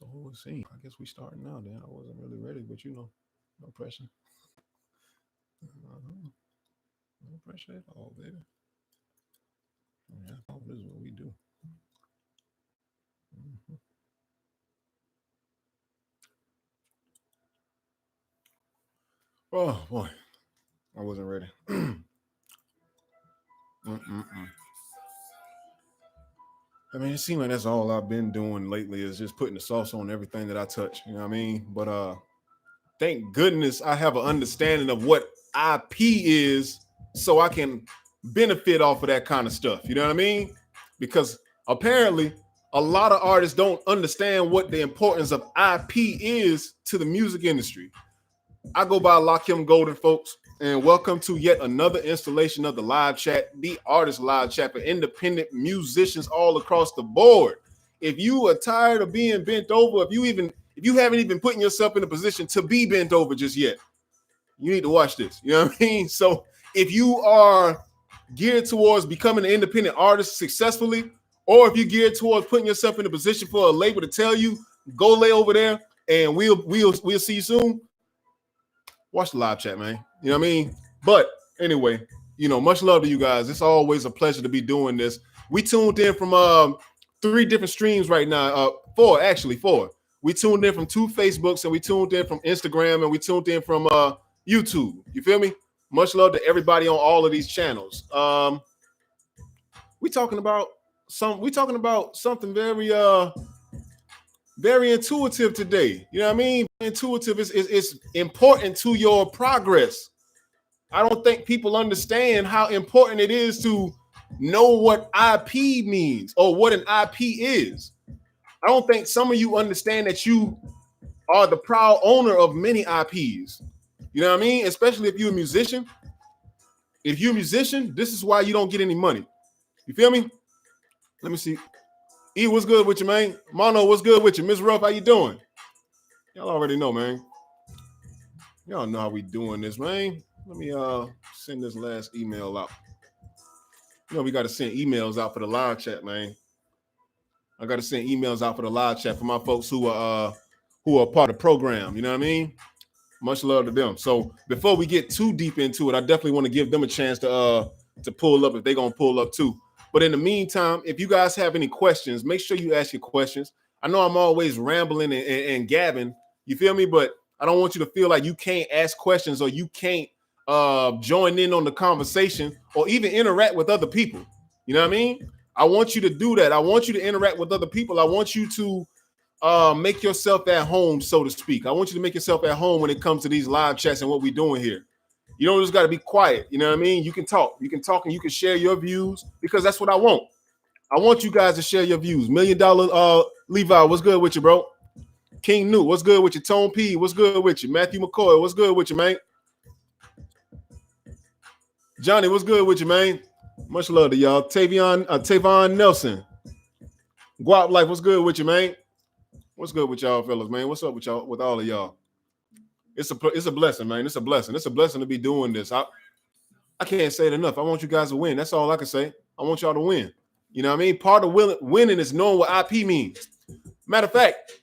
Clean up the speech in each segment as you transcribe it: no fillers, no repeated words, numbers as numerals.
So we'll see. I guess we starting now. Then I wasn't really ready, but no pressure. Uh-huh. No pressure at all, baby. Yeah, oh, this is what we do. Mhm. Oh boy, I wasn't ready. Mm-mm-mm. I mean, it seems like that's all I've been doing lately is just putting the sauce on everything that I touch. You know what I mean? But thank goodness I have an understanding of what IP is, so I can benefit off of that kind of stuff. You know what I mean? Because apparently a lot of artists don't understand what the importance of IP is to the music industry. I go by Lakim Golden, folks, and welcome to yet another installation of the live chat, the artist live chat for independent musicians all across the board. If you are tired of being bent over, if you haven't even put yourself in a position to be bent over just yet, you need to watch this. You know what I mean? So if you are geared towards becoming an independent artist successfully, or if you're geared towards putting yourself in a position for a label to tell you, go lay over there and we'll see you soon. Watch the live chat, man. You know what I mean? But anyway, much love to you guys. It's always a pleasure to be doing this. We tuned in from 3 different streams right now. Four. We tuned in from 2 Facebooks, and we tuned in from Instagram, and we tuned in from YouTube. You feel me? Much love to everybody on all of these channels. We talking about something very intuitive today. You know what I mean? Intuitive is important to your progress. I don't think people understand how important it is to know what IP means or what an IP is. I don't think some of you understand that you are the proud owner of many IPs. You know what I mean? Especially if you're a musician. If you're a musician, this is why you don't get any money. You feel me? Let me see. E, what's good with you, man? Mono, what's good with you? Miss Ruff, how you doing? Y'all already know, man. Y'all know how we doing this, man. Let me send this last email out. We got to send emails out for the live chat, man. I got to send emails out for the live chat for my folks who are part of the program. You know what I mean? Much love to them. So before we get too deep into it, I definitely want to give them a chance to pull up if they're gonna pull up too. But in the meantime, if you guys have any questions, make sure you ask your questions. I know I'm always rambling and gabbing. You feel me? But I don't want you to feel like you can't ask questions or you can't join in on the conversation or even interact with other people. You know what I mean? I want you to do that. I want you to interact with other people. I want you to make yourself at home, so to speak. I want you to make yourself at home when it comes to these live chats and what we're doing here. You don't just got to be quiet. You know what I mean? You can talk and you can share your views because that's what I want. I want you guys to share your views. $1 Million Levi, what's good with you, bro? King Newt, what's good with you? Tone P, what's good with you? Matthew McCoy, what's good with you, man? Johnny, what's good with you, man? Much love to y'all. Tavon Nelson. Guap Life, what's good with you, man? What's good with y'all, fellas, man? What's up with y'all, with all of y'all? It's a blessing, man. It's a blessing. It's a blessing to be doing this. I can't say it enough. I want you guys to win. That's all I can say. I want y'all to win. You know what I mean? Part of winning is knowing what IP means. Matter of fact,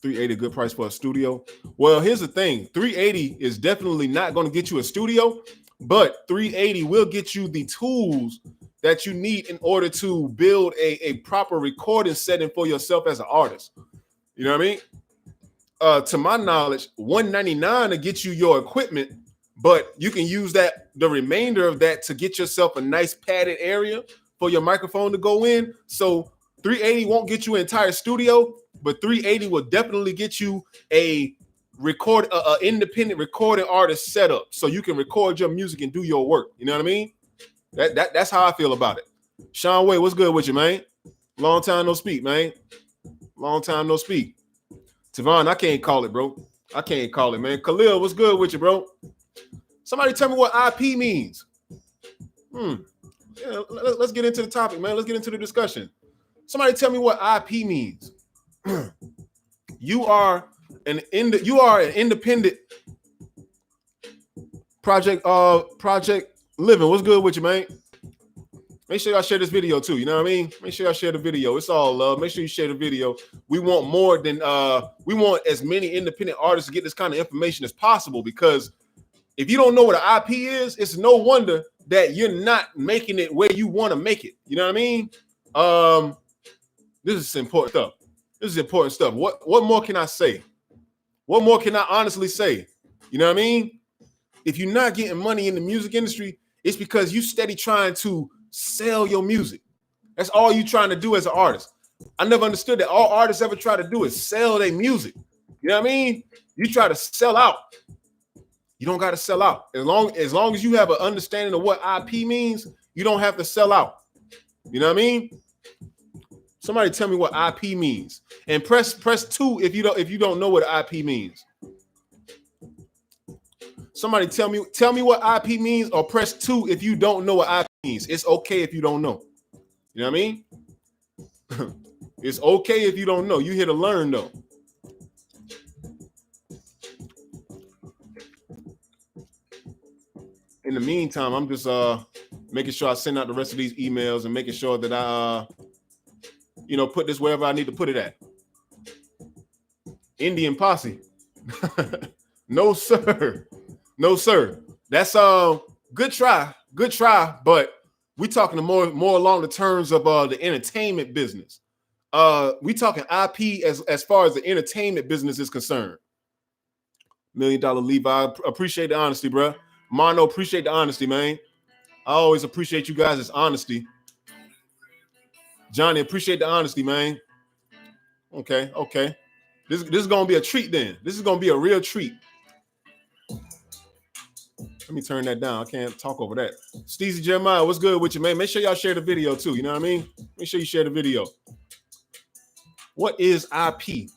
$380 good price for a studio. Well, here's the thing. $380 is definitely not going to get you a studio, but $380 will get you the tools that you need in order to build a proper recording setting for yourself as an artist. You know what I mean? To my knowledge, $199 to get you your equipment, but you can use the remainder of that to get yourself a nice padded area for your microphone to go in. So $380 won't get you an entire studio, but $380 will definitely get you a independent recording artist setup so you can record your music and do your work. You know what I mean? That's how I feel about it. Sean Way, what's good with you, man? Long time no speak, man. Long time no speak. Tavon, I can't call it, bro. I can't call it, man. Khalil, what's good with you, bro? Somebody tell me what IP means. Yeah, let's get into the topic, man. Let's get into the discussion. Somebody tell me what IP means. You are an independent project living. What's good with you, man? Make sure y'all share this video too. You know what I mean? Make sure y'all share the video. It's all love. Make sure you share the video. We want more than we want as many independent artists to get this kind of information as possible, because if you don't know what an IP is, it's no wonder that you're not making it where you want to make it. You know what I mean? This is important stuff. This is important stuff. What more can I say? What more can I honestly say? You know what I mean? If you're not getting money in the music industry, it's because you steady trying to sell your music. That's all you trying to do as an artist. I never understood that all artists ever try to do is sell their music. You know what I mean? You try to sell out. You don't got to sell out. As long as you have an understanding of what IP means, you don't have to sell out. You know what I mean? Somebody tell me what IP means. And press 2 if you don't know what IP means. Somebody tell me what IP means, or press 2 if you don't know what IP means. It's okay if you don't know. You know what I mean? It's okay if you don't know. You here to learn though. In the meantime, I'm just making sure I send out the rest of these emails and making sure that I put this wherever I need to put it at. Indian posse. No, sir. No, sir. That's good try, but we talking more along the terms of the entertainment business. We talking IP as far as the entertainment business is concerned. $1 Million Levi, appreciate the honesty, bro. Mono, appreciate the honesty, man. I always appreciate you guys' honesty. Johnny, appreciate the honesty, man. Okay. This is gonna be a treat then. This is gonna be a real treat. Let me turn that down. I can't talk over that. Steezy Jeremiah, what's good with you, man? Make sure y'all share the video too. You know what I mean? Make sure you share the video. What is IP?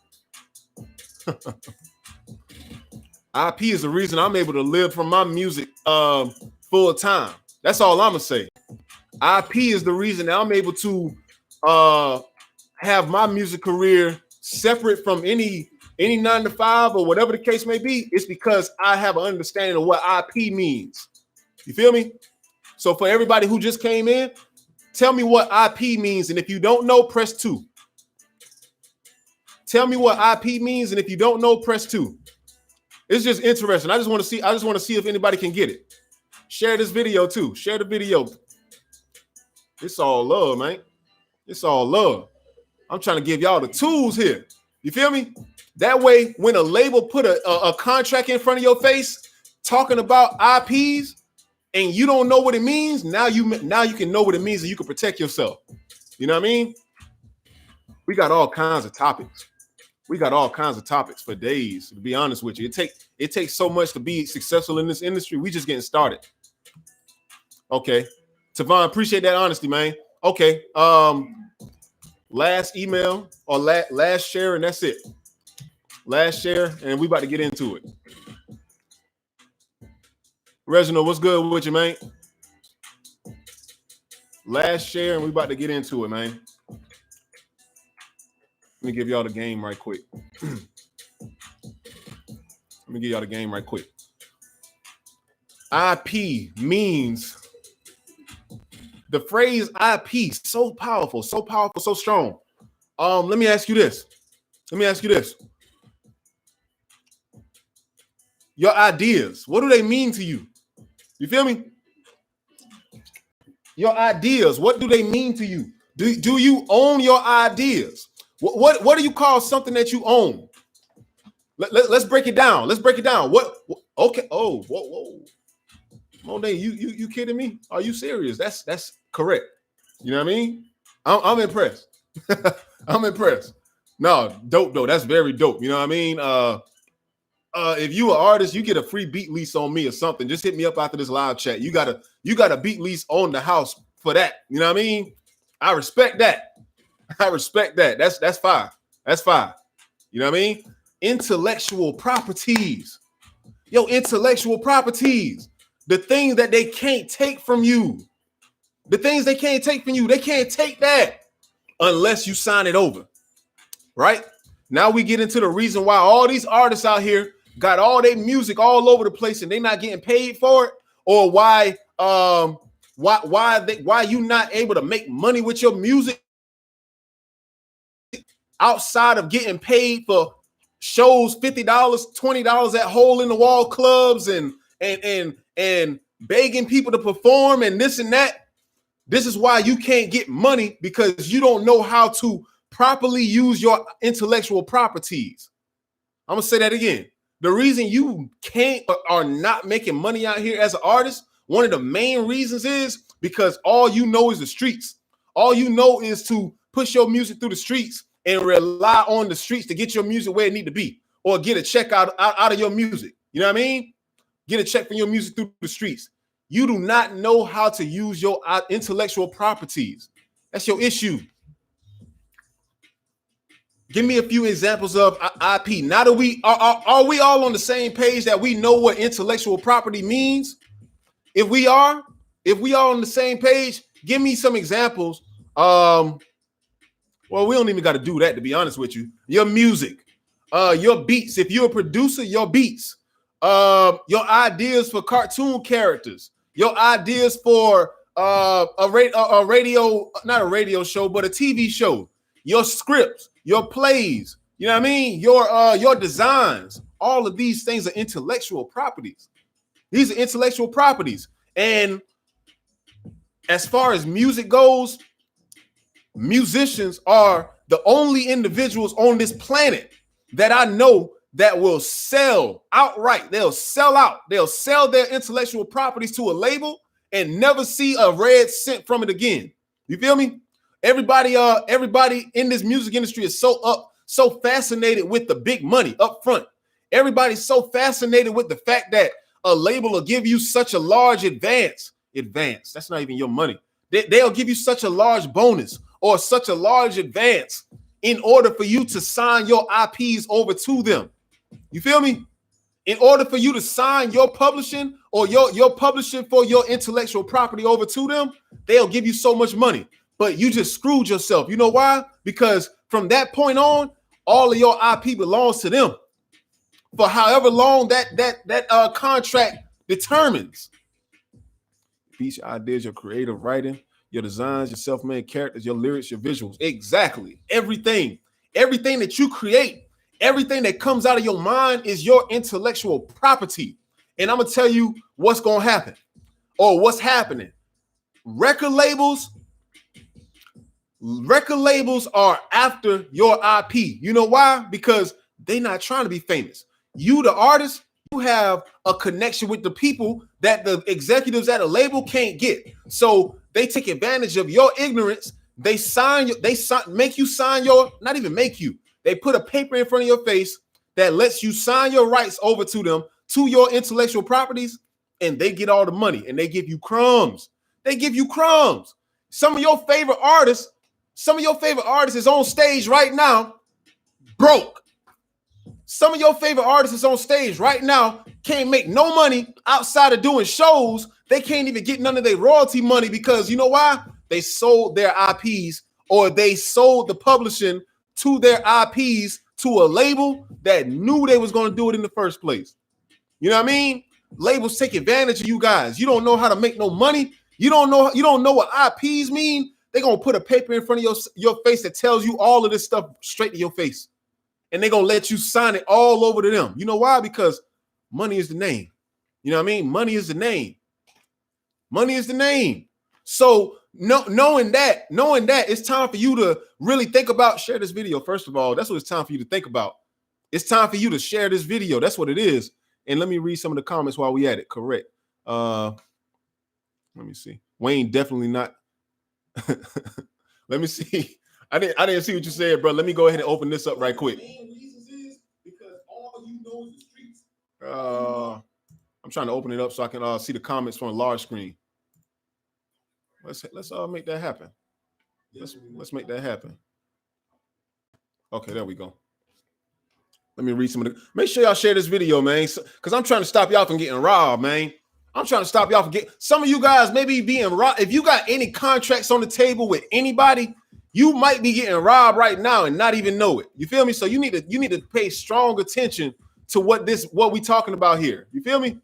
IP is the reason I'm able to live from my music full time. That's all I'm gonna say. IP is the reason that I'm able to have my music career separate from any 9-to-5 or whatever the case may be. It's because I have an understanding of what IP means. You feel me? So for everybody who just came in, tell me what IP means, and if you don't know, press 2. Tell me what IP means, and if you don't know, press 2. It's just interesting. I just want to see if anybody can get it. Share this video too. Share the video. It's all love, man. It's all love. I'm trying to give y'all the tools here. You feel me? That way, when a label put a contract in front of your face talking about IPs and you don't know what it means, now you can know what it means and you can protect yourself. You know what I mean? We got all kinds of topics. We got all kinds of topics for days, to be honest with you. It takes so much to be successful in this industry. We just getting started. Okay. Tavon, appreciate that honesty, man. Okay. Last email or last share, and that's it. Last share, and we about to get into it. Reginald, what's good with you, man? Last share, and we about to get into it, man. Let me give y'all the game right quick. IP means, the phrase IP, so powerful, so strong. Let me ask you this. Your ideas, what do they mean to you? You feel me? Your ideas, what do they mean to you? Do you own your ideas? What do you call something that you own? Let's break it down. What? Okay. Oh, whoa. Monet, you kidding me? Are you serious? That's correct. You know what I mean? I'm impressed. I'm impressed. No, dope though. That's very dope. You know what I mean? If you an artist, you get a free beat lease on me or something. Just hit me up after this live chat. You got a beat lease on the house for that. You know what I mean? I respect that. That's fine. That's fine. You know what I mean? Intellectual properties. Intellectual properties. The things that they can't take from you. They can't take that unless you sign it over. Right? Now we get into the reason why all these artists out here got all their music all over the place and they're not getting paid for it, or why Why you not able to make money with your music outside of getting paid for shows, $50, $20 at hole in the wall clubs and begging people to perform and this and that? This is why you can't get money, because you don't know how to properly use your intellectual properties. I'm gonna say that again. The reason you can't or are not making money out here as an artist, one of the main reasons is because all you know is the streets. All you know is to push your music through the streets and rely on the streets to get your music where it need to be, or get a check out of your music. You know what I mean? Get a check from your music through the streets. You do not know how to use your intellectual properties. That's your issue. Give me a few examples of IP. Now that we are we all on the same page that we know what intellectual property means? If we are on the same page, give me some examples. Well, we don't even got to do that, to be honest with you. Your music, your beats. If you're a producer, your beats, your ideas for cartoon characters, your ideas for a radio, not a radio show, but a TV show, your scripts, your plays, you know what I mean? Your designs, all of these things are intellectual properties. These are intellectual properties. And as far as music goes, musicians are the only individuals on this planet that I know that will sell outright. They'll sell out. They'll sell their intellectual properties to a label and never see a red cent from it again. You feel me? Everybody in this music industry is so fascinated with the big money up front. Everybody's so fascinated with the fact that a label will give you such a large advance. That's not even your money. They'll give you such a large bonus or such a large advance in order for you to sign your IPs over to them. You feel me? In order for you to sign your publishing or your publishing for your intellectual property over to them, they'll give you so much money. But you just screwed yourself. You know why? Because from that point on, all of your IP belongs to them for however long that contract determines. Beats, your ideas, your creative writing, your designs, your self-made characters, your lyrics, your visuals. Exactly. Everything that you create, everything that comes out of your mind is your intellectual property. And I'm going to tell you what's going to happen or what's happening. Record labels are after your IP. You know why? Because they're not trying to be famous. You, the artist, you have a connection with the people that the executives at a label can't get. So they take advantage of your ignorance. They make you sign your, not even make you. They put a paper in front of your face that lets you sign your rights over to them, to your intellectual properties, and they get all the money and they give you crumbs. They give you crumbs. Some of your favorite artists is on stage right now, broke. Some of your favorite artists is on stage right now, can't make no money outside of doing shows. They can't even get none of their royalty money because you know why? They sold their IPs or they sold the publishing to their IPs to a label that knew they was going to do it in the first place. You know what I mean? Labels take advantage of you guys. You don't know how to make no money. You don't know what IPs mean. They're going to put a paper in front of your face that tells you all of this stuff straight to your face. And they're going to let you sign it all over to them. You know why? Because money is the name. You know what I mean? Money is the name. Money is the name. So knowing that, it's time for you to really think about, share this video. First of all, that's what it's time for you to think about. It's time for you to share this video. That's what it is. And let me read some of the comments while we at it. Correct. Let me see. Wayne definitely not. Let me see. I didn't see what you said, bro. Let me go ahead and open this up right quick. I'm trying to open it up so I can see the comments from a large screen. Let's make that happen. Let's make that happen. Okay, there we go. Let me read some of the. Make sure y'all share this video, man, because I'm trying to stop y'all from getting robbed, man. I'm trying to stop y'all from getting. Some of you guys may be being robbed. If you got any contracts on the table with anybody, you might be getting robbed right now and not even know it. You feel me? So you need to pay strong attention to what we talking about here. You feel me?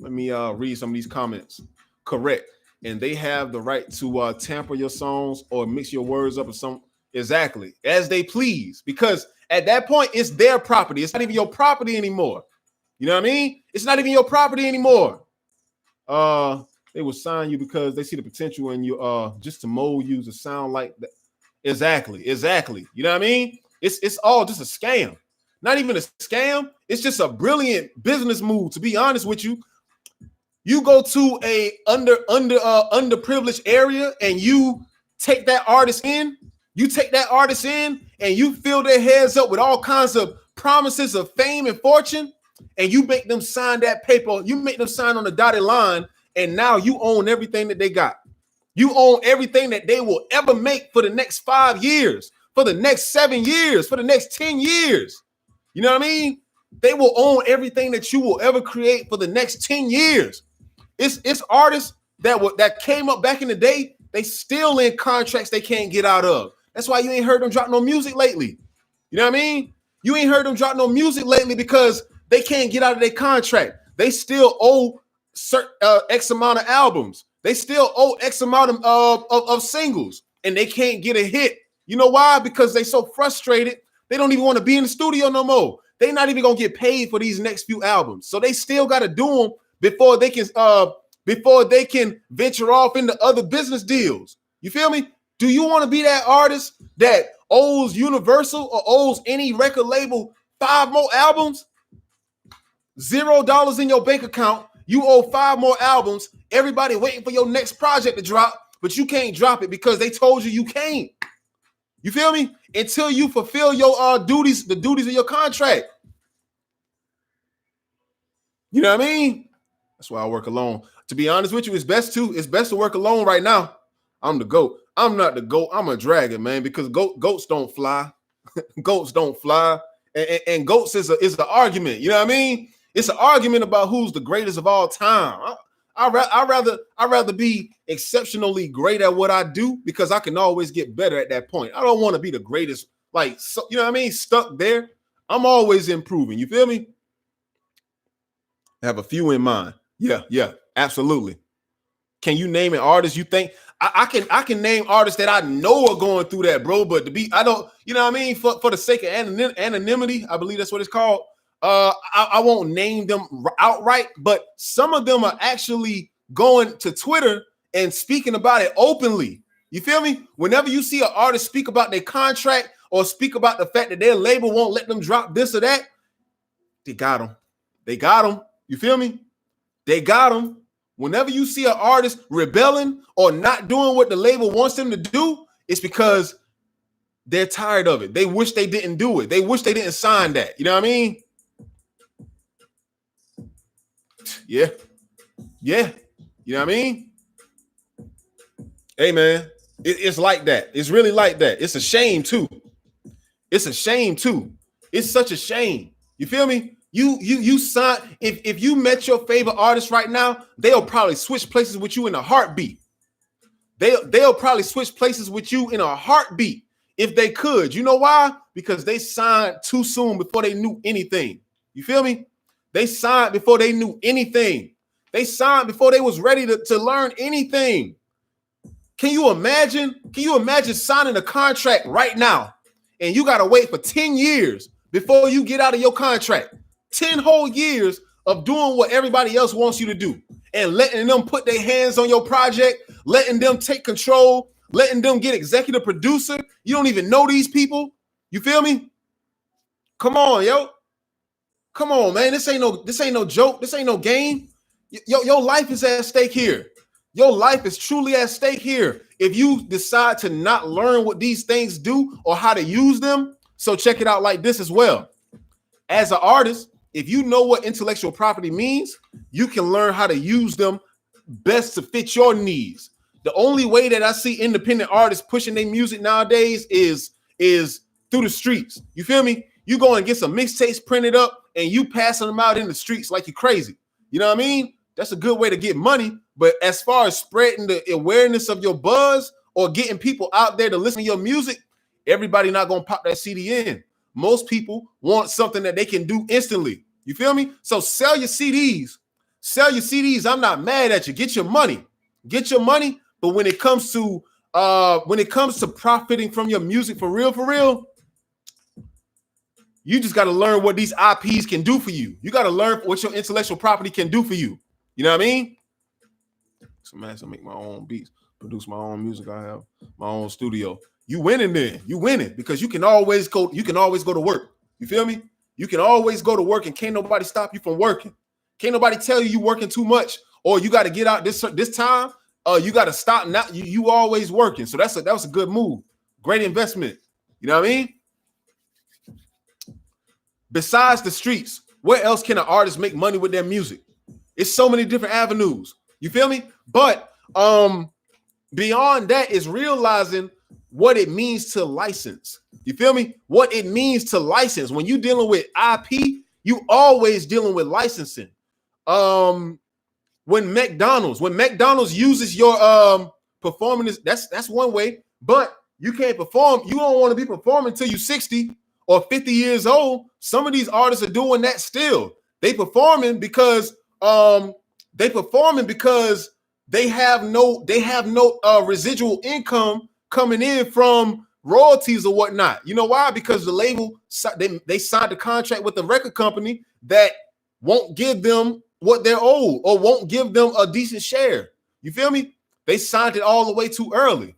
Let me read some of these comments. Correct. And they have the right to tamper your songs or mix your words up or some exactly as they please, because at that point it's their property. It's not even your property anymore. You know what I mean? It's not even your property anymore. They will sign you because they see the potential in you, just to mold you to sound like that. Exactly. You know what I mean? It's all just a scam. Not even a scam. It's just a brilliant business move, to be honest with you. You go to a underprivileged area and you take that artist in. You take that artist in and you fill their heads up with all kinds of promises of fame and fortune, and you make them sign that paper. You make them sign on the dotted line, and now you own everything that they got. You own everything that they will ever make for the next 5 years, for the next 7 years, for the next 10 years. You know what I mean? They will own everything that you will ever create for the next 10 years. It's artists that came up back in the day. They still in contracts they can't get out of. That's why you ain't heard them drop no music lately. You know what I mean? You ain't heard them drop no music lately because they can't get out of their contract. They still owe X amount of albums. They still owe X amount of singles, and they can't get a hit. You know why? Because they so frustrated. They don't even want to be in the studio no more. They're not even gonna get paid for these next few albums. So they still got to do them before they can venture off into other business deals. You feel me? Do you want to be that artist that owes Universal or owes any record label 5 more albums? $0 in your bank account. You owe 5 more albums. Everybody waiting for your next project to drop, but you can't drop it because they told you can't. You feel me? Until you fulfill your duties, the duties of your contract. You know what I mean? That's why I work alone. To be honest with you, it's best to work alone right now. I'm the GOAT. I'm not the GOAT. I'm a dragon, man, because goats don't fly. Goats don't fly. And goats is the argument. You know what I mean? It's an argument about who's the greatest of all time. I'd rather be exceptionally great at what I do because I can always get better at that point. I don't want to be the greatest, you know what I mean? Stuck there. I'm always improving. You feel me? I have a few in mind. Yeah, absolutely. Can you name an artist you think? I can name artists that I know are going through that, bro. But I don't, you know what I mean? For the sake of anonymity, I believe that's what it's called. I won't name them outright, but some of them are actually going to Twitter and speaking about it openly. You feel me? Whenever you see an artist speak about their contract or speak about the fact that their label won't let them drop this or that, they got them. They got them. You feel me? They got them. Whenever you see an artist rebelling or not doing what the label wants them to do, it's because they're tired of it. They wish they didn't do it. They wish they didn't sign that. You know what I mean? Yeah. You know what I mean? Hey, man, it's like that. It's really like that. It's a shame, too. It's such a shame. You feel me? You sign. If you met your favorite artist right now, they'll probably switch places with you in a heartbeat. They'll probably switch places with you in a heartbeat if they could. You know why? Because they signed too soon before they knew anything. You feel me? They signed before they knew anything. They signed before they was ready to learn anything. Can you imagine? Can you imagine signing a contract right now and you got to wait for 10 years before you get out of your contract? 10 whole years of doing what everybody else wants you to do and letting them put their hands on your project, letting them take control, letting them get executive producer. You don't even know these people. You feel me? Come on, yo. Come on, man. This ain't no joke. This ain't no game. Your life is at stake here. Your life is truly at stake here. If you decide to not learn what these things do or how to use them, so check it out like this as well. As an artist, if you know what intellectual property means, you can learn how to use them best to fit your needs. The only way that I see independent artists pushing their music nowadays is through the streets. You feel me? You go and get some mixtapes printed up and you passing them out in the streets like you're crazy. You know what I mean? That's a good way to get money. But as far as spreading the awareness of your buzz or getting people out there to listen to your music, everybody not going to pop that CD in. Most people want something that they can do instantly. You feel me? So sell your CDs. Sell your CDs. I'm not mad at you. Get your money. Get your money. But when it comes to profiting from your music for real, you just got to learn what these IPs can do for you. You got to learn what your intellectual property can do for you. You know what I mean? So man, I make my own beats, produce my own music. I have my own studio. You winning then. You winning because you can always go to work. You feel me? You can always go to work and can't nobody stop you from working. Can't nobody tell you working too much or you got to get out this time. You got to stop now. You always working. So that was a good move. Great investment. You know what I mean? Besides the streets, where else can an artist make money with their music? It's so many different avenues. You feel me? But beyond that is realizing what it means to license. You feel me? What it means to license. When you're dealing with IP, you always dealing with licensing. When McDonald's uses your performance, that's one way, but you can't perform. You don't want to be performing until you're 60 or 50 years old. Some of these artists are doing that still. They performing because they have no residual income coming in from royalties or whatnot. You know why? Because the label they signed a contract with the record company that won't give them what they're owed or won't give them a decent share. You feel me? They signed it all the way too early.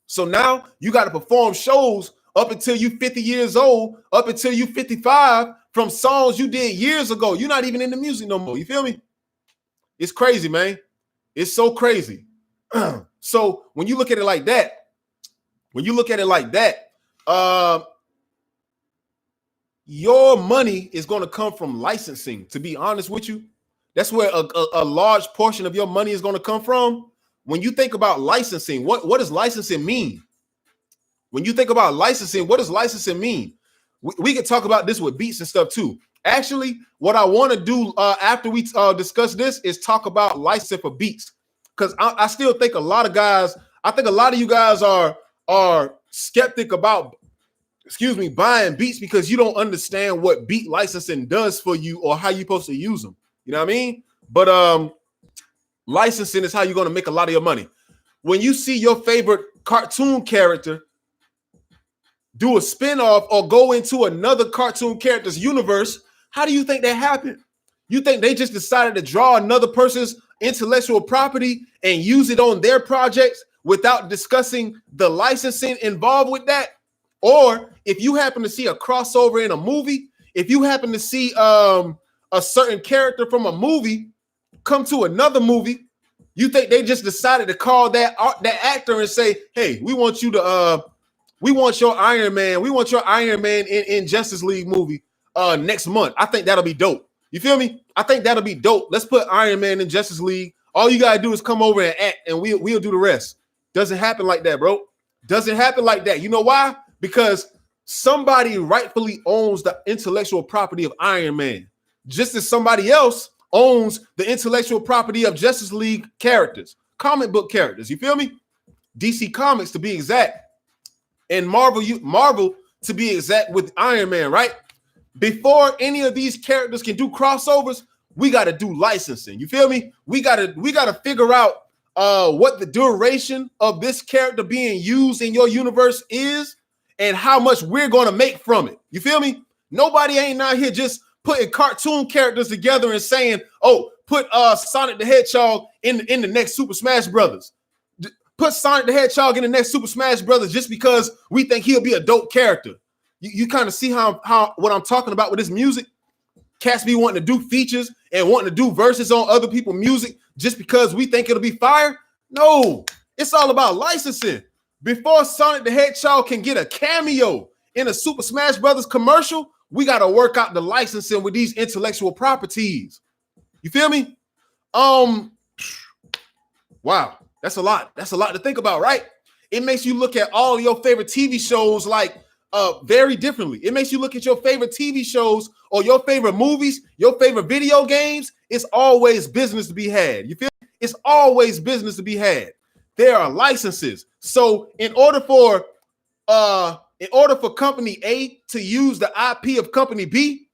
So now you got to perform shows up until you 50 years old, up until you 55 from songs you did years ago. You're not even in the music no more. You feel me? It's crazy, man. It's so crazy. So when you look at it like that, your money is going to come from licensing. To be honest with you, that's where a large portion of your money is going to come from. When you think about licensing, what does licensing mean? When you think about licensing, what does licensing mean? We can talk about this with beats and stuff too. Actually, what I want to do after we discuss this is talk about licensing for beats, because I still think a lot of you guys are skeptic about, buying beats because you don't understand what beat licensing does for you or how you're supposed to use them. You know what I mean? But licensing is how you're going to make a lot of your money. When you see your favorite cartoon character do a spinoff or go into another cartoon character's universe, how do you think that happened? You think they just decided to draw another person's intellectual property and use it on their projects without discussing the licensing involved with that? Or if you happen to see a crossover in a movie, if you happen to see a certain character from a movie come to another movie, you think they just decided to call that actor and say, hey, we want your Iron Man in Justice League movie next month. I think that'll be dope. You feel me? I think that'll be dope. Let's put Iron Man in Justice League. All you gotta do is come over and act, and we'll do the rest. Doesn't happen like that, bro. Doesn't happen like that. You know why? Because somebody rightfully owns the intellectual property of Iron Man, just as somebody else owns the intellectual property of Justice League characters, comic book characters. You feel me? DC Comics to be exact, and Marvel to be exact with Iron Man, right? Before any of these characters can do crossovers, we got to do licensing. You feel me? We got to figure out what the duration of this character being used in your universe is and how much we're going to make from it. You feel me? Nobody ain't out here just putting cartoon characters together and saying, oh, put Sonic the Hedgehog in the next Super Smash Brothers. Put Sonic the Hedgehog in the next Super Smash Brothers just because we think he'll be a dope character. You kind of see how what I'm talking about with this music. Cats be wanting to do features and wanting to do verses on other people's music just because we think it'll be fire. No, it's all about licensing. Before Sonic the Hedgehog can get a cameo in a Super Smash Brothers commercial, we got to work out the licensing with these intellectual properties. You feel me? Wow, that's a lot. That's a lot to think about, right? It makes you look at all your favorite TV shows like very differently. It makes you look at your favorite TV shows or your favorite movies, your favorite video games. It's always business to be had. You feel me? It's always business to be had. There are licenses. So in order for company A to use the IP of company B,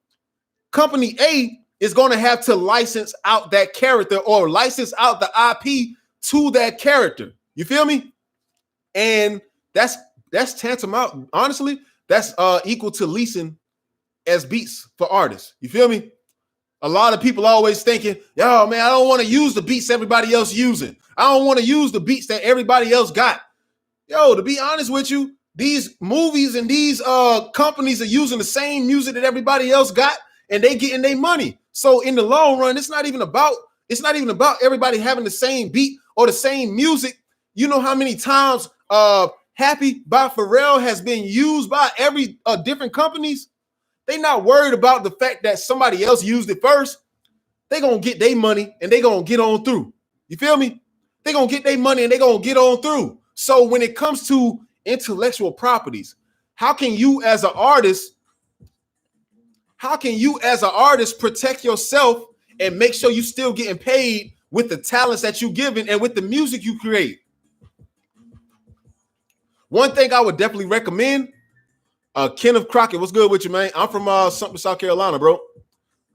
company A is going to have to license out that character or license out the IP to that character. You feel me? And that's tantamount. Honestly, that's equal to leasing as beats for artists. You feel me? A lot of people always thinking, yo, man, I don't want to use the beats everybody else using. I don't want to use the beats that everybody else got. Yo, to be honest with you, these movies and these companies are using the same music that everybody else got, and they getting their money. So in the long run, it's not even about everybody having the same beat or the same music. You know how many times Happy by Pharrell has been used by every different companies? They not worried about the fact that somebody else used it first. They gonna get their money and they gonna get on through. You feel me? They gonna get their money and they gonna get on through. So when it comes to intellectual properties, how can you as an artist protect yourself and make sure you still getting paid with the talents that you giving and with the music you create? One thing I would definitely recommend, Kenneth Crockett, what's good with you, man? I'm from Sumter, South Carolina, bro.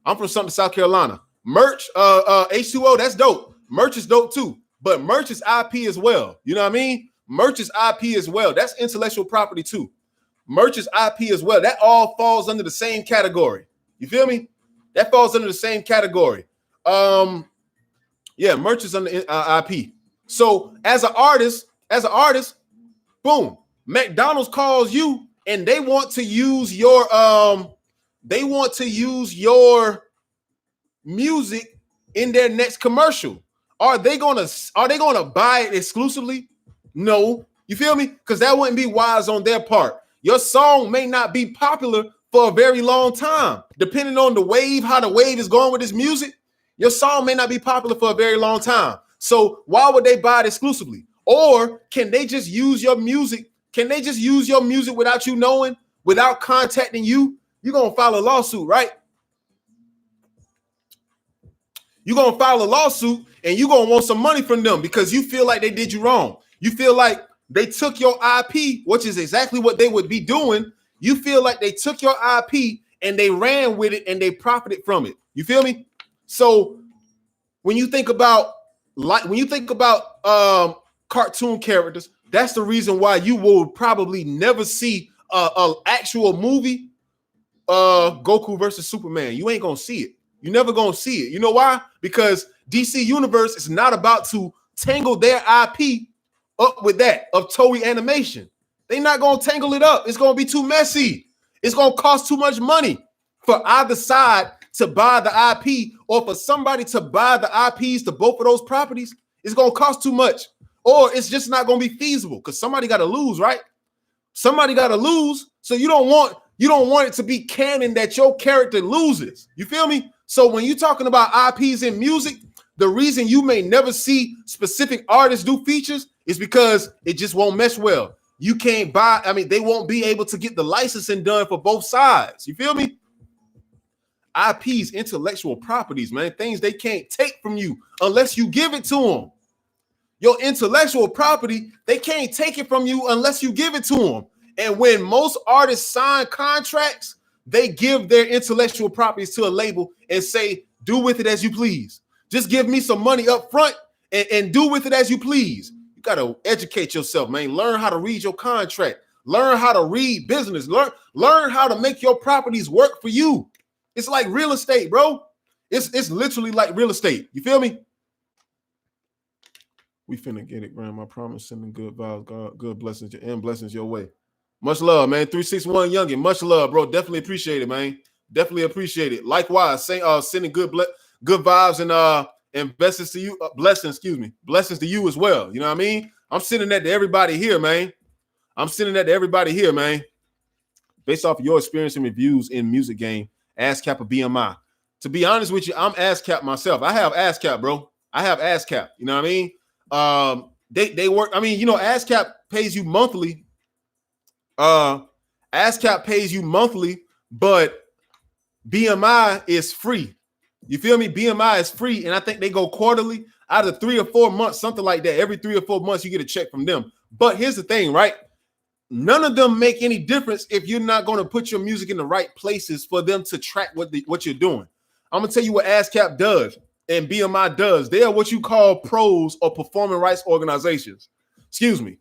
I'm from Sumter, South Carolina. Merch, H2O, that's dope. Merch is dope too, but merch is IP as well. You know what I mean? Merch is IP as well. That's intellectual property too. Merch is IP as well. That all falls under the same category. You feel me? That falls under the same category. Yeah, merch is under IP. So as an artist, boom, McDonald's calls you and they want to use your music in their next commercial. Are they gonna buy it exclusively? No. You feel me? Because that wouldn't be wise on their part. Your song may not be popular for a very long time. Depending on the wave, how the wave is going with this music, your song may not be popular for a very long time. So why would they buy it exclusively? Or can they just use your music? Can they just use your music without you knowing, without contacting you? You're going to file a lawsuit, right? You're going to file a lawsuit and you're going to want some money from them because you feel like they did you wrong. You feel like they took your IP, which is exactly what they would be doing. You feel like they took your IP and they ran with it and they profited from it. You feel me? So when you think about cartoon characters, that's the reason why you will probably never see an actual movie, Goku versus Superman. You ain't gonna see it. You're never gonna see it. You know why? Because DC Universe is not about to tangle their IP up with that of Toei Animation. They're not gonna tangle it up. It's gonna be too messy. It's gonna cost too much money for either side to buy the IP or for somebody to buy the IPs to both of those properties. It's gonna cost too much, or it's just not gonna be feasible because somebody got to lose, right? Somebody got to lose. So you don't want it to be canon that your character loses. You feel me? So when you're talking about IPs in music, the reason you may never see specific artists do features is because it just won't mesh well. You can't buy, they won't be able to get the licensing done for both sides. You feel me? IPs, intellectual properties, man, things they can't take from you unless you give it to them. Your intellectual property, they can't take it from you unless you give it to them. And when most artists sign contracts, they give their intellectual properties to a label and say, do with it as you please. Just give me some money up front and do with it as you please. You got to educate yourself, man. Learn how to read your contract. Learn how to read business. Learn how to make your properties work for you. It's like real estate, bro. It's literally like real estate. You feel me? We finna get it, Graham. I promise. Sending good vibes, God, good blessings and blessings your way. Much love, man. 361 Youngin. Much love, bro. Definitely appreciate it, man. Definitely appreciate it. Likewise, sending good vibes and blessings to you. Blessings to you as well. You know what I mean? I'm sending that to everybody here, man. Based off of your experience and reviews in music game, ASCAP or BMI. To be honest with you, I'm ASCAP myself. I have ASCAP, bro. I have ASCAP. You know what I mean? They work. ASCAP pays you monthly. ASCAP pays you monthly, but BMI is free. You feel me? BMI is free, and I think they go quarterly out of 3 or 4 months, something like that. Every 3 or 4 months, you get a check from them. But here's the thing, right? None of them make any difference if you're not going to put your music in the right places for them to track what you're doing. I'm gonna tell you what ASCAP does and BMI does. They are what you call pros or performing rights organizations. Excuse me.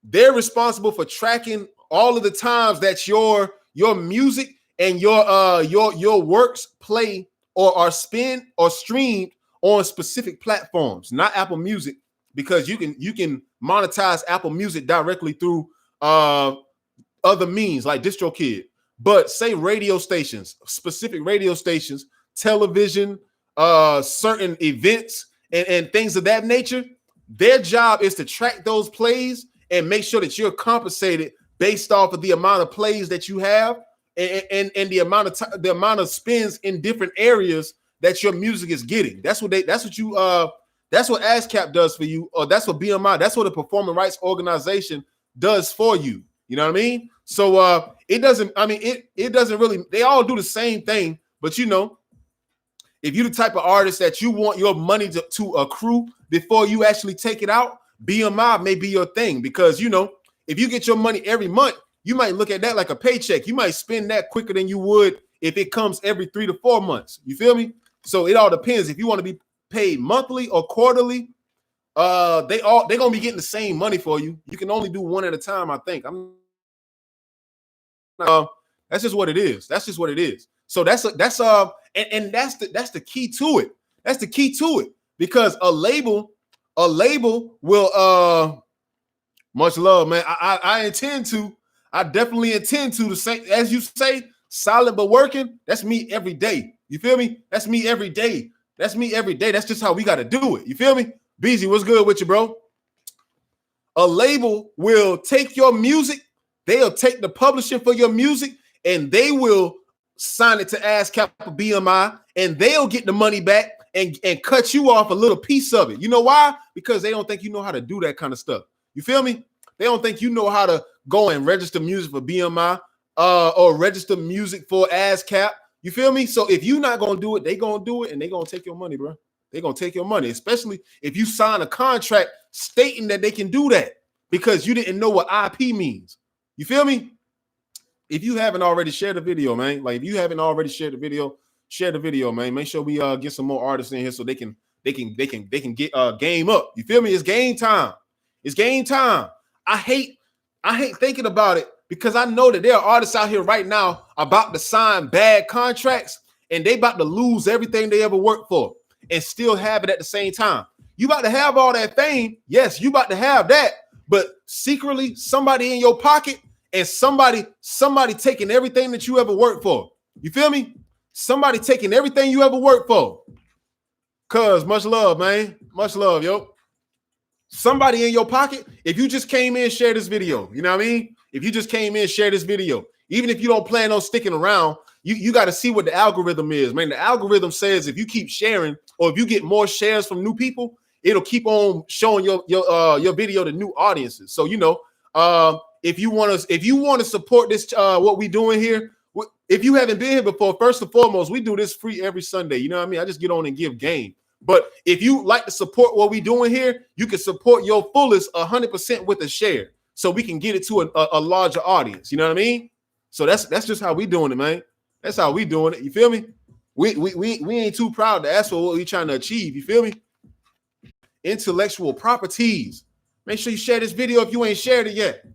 They're responsible for tracking all of the times that your music and your works play or are spent or streamed on specific platforms, not Apple Music, because you can monetize Apple Music directly through other means like DistroKid. But say radio stations, specific radio stations, television, certain events, and things of that nature, their job is to track those plays and make sure that you're compensated based off of the amount of plays that you have and the amount of spins in different areas that your music is getting. That's what ASCAP does for you, or that's what BMI, that's what a performing rights organization does for you. You know what I mean? So it doesn't really, they all do the same thing, but you know, if you're the type of artist that you want your money to accrue before you actually take it out, BMI may be your thing, because you know, if you get your money every month, you might look at that like a paycheck. You might spend that quicker than you would if it comes every 3 to 4 months. You feel me? So it all depends. If you want to be paid monthly or quarterly, they're gonna be getting the same money for you. You can only do one at a time, I think. That's just what it is. That's just what it is. So that's the key to it. That's the key to it, because a label will much love, man. I definitely intend to say, as you say, solid but working. That's me every day. You feel me? That's me every day. That's me every day. That's just how we got to do it. You feel me? BZ, what's good with you, bro? A label will take your music, they'll take the publishing for your music, and they will sign it to ASCAP or BMI, and they'll get the money back and cut you off a little piece of it. You know why? Because they don't think you know how to do that kind of stuff. You feel me? They don't think you know how to go and register music for BMI or register music for ASCAP. You feel me? So if you're not going to do it, they're going to do it, and they're going to take your money, bro. They're going to take your money, especially if you sign a contract stating that they can do that because you didn't know what IP means. You feel me? If you haven't already shared the video, man, like if you haven't already shared the video, share the video, man. Make sure we get some more artists in here so they can get game up. You feel me? It's game time. It's game time. I hate thinking about it because I know that there are artists out here right now about to sign bad contracts and they about to lose everything they ever worked for and still have it at the same time. You about to have all that fame. Yes, you about to have that, but secretly somebody in your pocket and somebody taking everything that you ever worked for. You feel me? Somebody taking everything you ever worked for. Cuz much love, man. Much love, yo. Somebody in your pocket, if you just came in, share this video. You know what I mean? If you just came in, share this video. Even if you don't plan on sticking around, you got to see what the algorithm is, man. The algorithm says if you keep sharing or if you get more shares from new people, it'll keep on showing your video to new audiences. So, you know, if you want to support this, what we doing here, if you haven't been here before, first and foremost, we do this free every Sunday. You know what I mean? I just get on and give game. But if you like to support what we doing here, you can support your fullest 100% with a share so we can get it to a larger audience. You know what I mean? So that's just how we doing it, man. That's how we doing it. You feel me? We ain't too proud to ask for what we trying to achieve. You feel me? Intellectual properties. Make sure you share this video if you ain't shared it yet.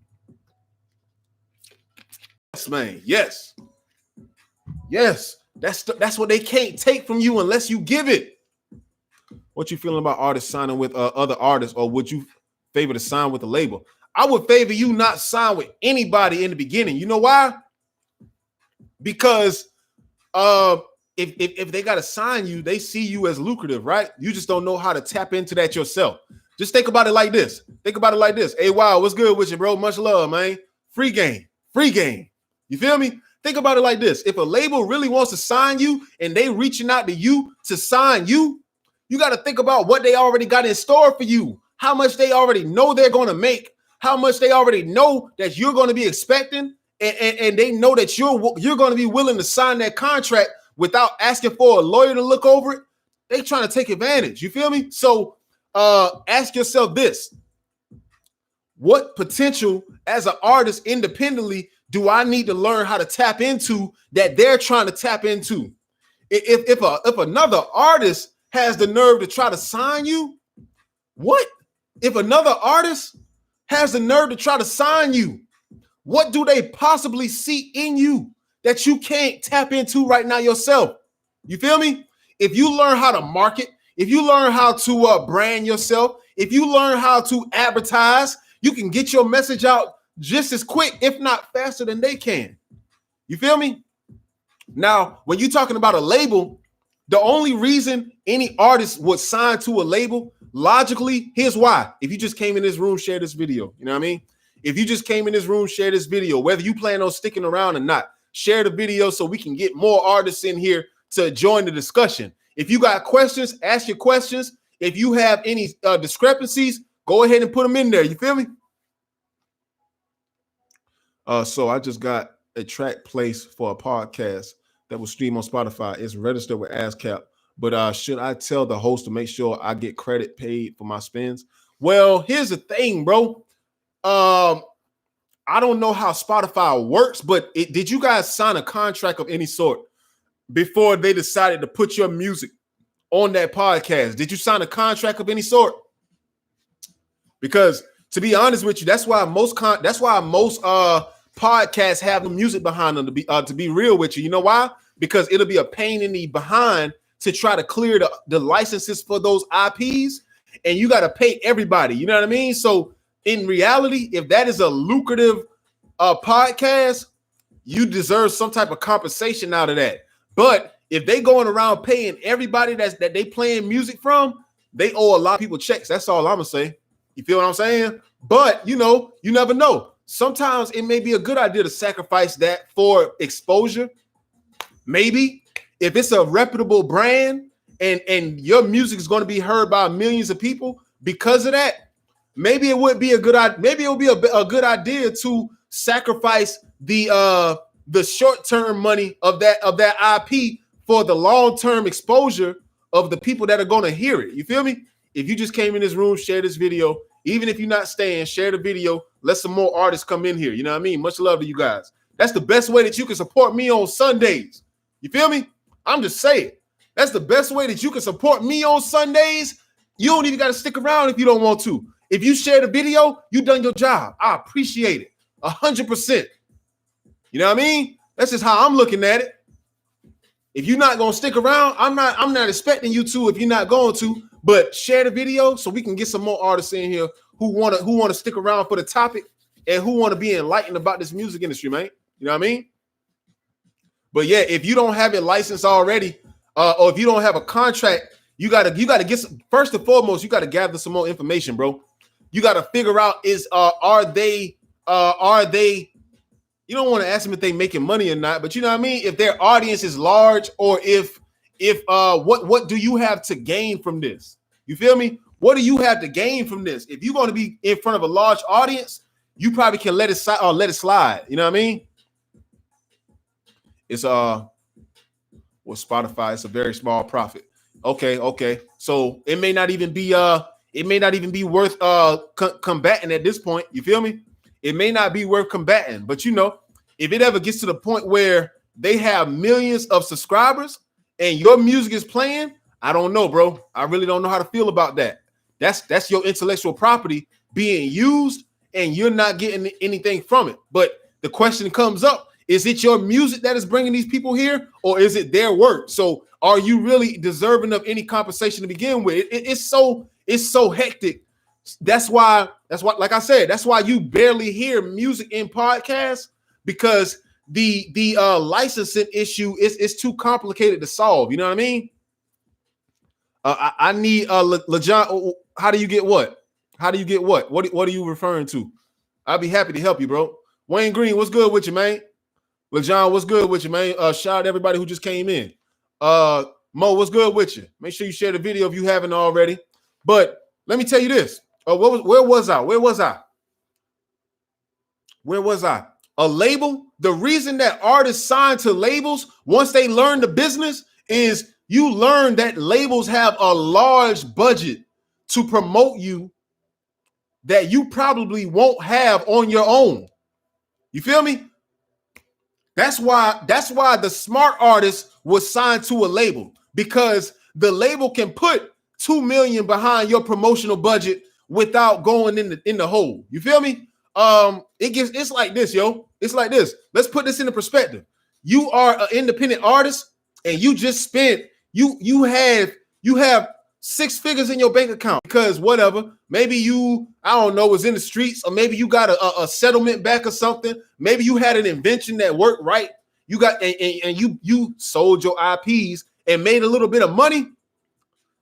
Yes, man. Yes. Yes. That's what they can't take from you unless you give it. What you feeling about artists signing with other artists, or would you favor to sign with a label? I would favor you not sign with anybody in the beginning. You know why? Because if they got to sign you, they see you as lucrative, right? You just don't know how to tap into that yourself. Just think about it like this. Think about it like this. Hey, wow, what's good with you, bro? Much love, man. Free game. Free game. You feel me? Think about it like this. If a label really wants to sign you and they reaching out to you to sign you, you got to think about what they already got in store for you, how much they already know they're going to make, how much they already know that you're going to be expecting, and they know that you're going to be willing to sign that contract without asking for a lawyer to look over it. They trying to take advantage. You feel me? So ask yourself this. What potential as an artist independently do I need to learn how to tap into that they're trying to tap into? If another artist has the nerve to try to sign you, what? If another artist has the nerve to try to sign you, what do they possibly see in you that you can't tap into right now yourself? You feel me? If you learn how to market, if you learn how to brand yourself, if you learn how to advertise, you can get your message out just as quick, if not faster than they can. You feel me? Now, when you're talking about a label, the only reason any artist would sign to a label, logically, here's why. If you just came in this room, share this video. You know what I mean? If you just came in this room, share this video, whether you plan on sticking around or not, share the video so we can get more artists in here to join the discussion. If you got questions, ask your questions. If you have any discrepancies, go ahead and put them in there. You feel me? So I just got a track placed for a podcast that will stream on Spotify. It's registered with ASCAP. But should I tell the host to make sure I get credit paid for my spins? Well, here's the thing, bro. I don't know how Spotify works, but did you guys sign a contract of any sort before they decided to put your music on that podcast? Did you sign a contract of any sort? Because to be honest with you, that's why most podcasts have the music behind them. To be real with you, you know why? Because it'll be a pain in the behind to try to clear the licenses for those IPs, and you got to pay everybody. You know what I mean? So in reality, if that is a lucrative podcast, you deserve some type of compensation out of that. But if they going around paying everybody that they playing music from, they owe a lot of people checks. That's all I'm gonna say. You feel what I'm saying? But you know, you never know. Sometimes it may be a good idea to sacrifice that for exposure. Maybe if it's a reputable brand and your music is going to be heard by millions of people because of that, maybe it would be a good idea. Maybe it would be a good idea to sacrifice the short-term money of that IP for the long-term exposure of the people that are going to hear it. You feel me? If you just came in this room, share this video. Even if you're not staying, share the video. Let some more artists come in here. You know what I mean? Much love to you guys. That's the best way that you can support me on Sundays. You feel me? I'm just saying. That's the best way that you can support me on Sundays. You don't even got to stick around if you don't want to. If you share the video, you done your job. I appreciate it 100%. You know what I mean? That's just how I'm looking at it. If you're not going to stick around, I'm not expecting you to if you're not going to, but share the video so we can get some more artists in here who want to stick around for the topic and who want to be enlightened about this music industry, man. You know what I mean? But yeah, if you don't have it licensed already, or if you don't have a contract, you gotta get some, first and foremost, you gotta gather some more information, bro. You gotta figure out are they you don't want to ask them if they making money or not, but you know what I mean? If their audience is large, or if what do you have to gain from this? You feel me? What do you have to gain from this? If you're going to be in front of a large audience, you probably can let it slide. You know what I mean? It's with Spotify, it's a very small profit. Okay. So it may not even be worth combating at this point. You feel me? It may not be worth combating, but you know, if it ever gets to the point where they have millions of subscribers and your music is playing, I don't know, bro. I really don't know how to feel about that. That's your intellectual property being used and you're not getting anything from it. But the question comes up, is it your music that is bringing these people here, or is it their work? So are you really deserving of any compensation to begin with? It's so hectic. That's why, like I said, that's why you barely hear music in podcasts, because the licensing issue is too complicated to solve. You know what I mean? I need LeJohn. How do you get what? How do you get what? What are you referring to? I'll be happy to help you, bro. Wayne Green, what's good with you, man? LeJohn, what's good with you, man? Shout out to everybody who just came in. Mo, what's good with you? Make sure you share the video if you haven't already. But let me tell you this. Where was I? A label. The reason that artists sign to labels once they learn the business is you learn that labels have a large budget to promote you that you probably won't have on your own. You feel me? That's why the smart artist was signed to a label, because the label can put $2 million behind your promotional budget without going in the hole. You feel me? It's like this, yo. It's like this. Let's put this into perspective. You are an independent artist, and you just spent you have 6 figures in your bank account because whatever. Maybe you, I don't know, was in the streets, or maybe you got a settlement back or something. Maybe you had an invention that worked right. You got and you sold your IPs and made a little bit of money.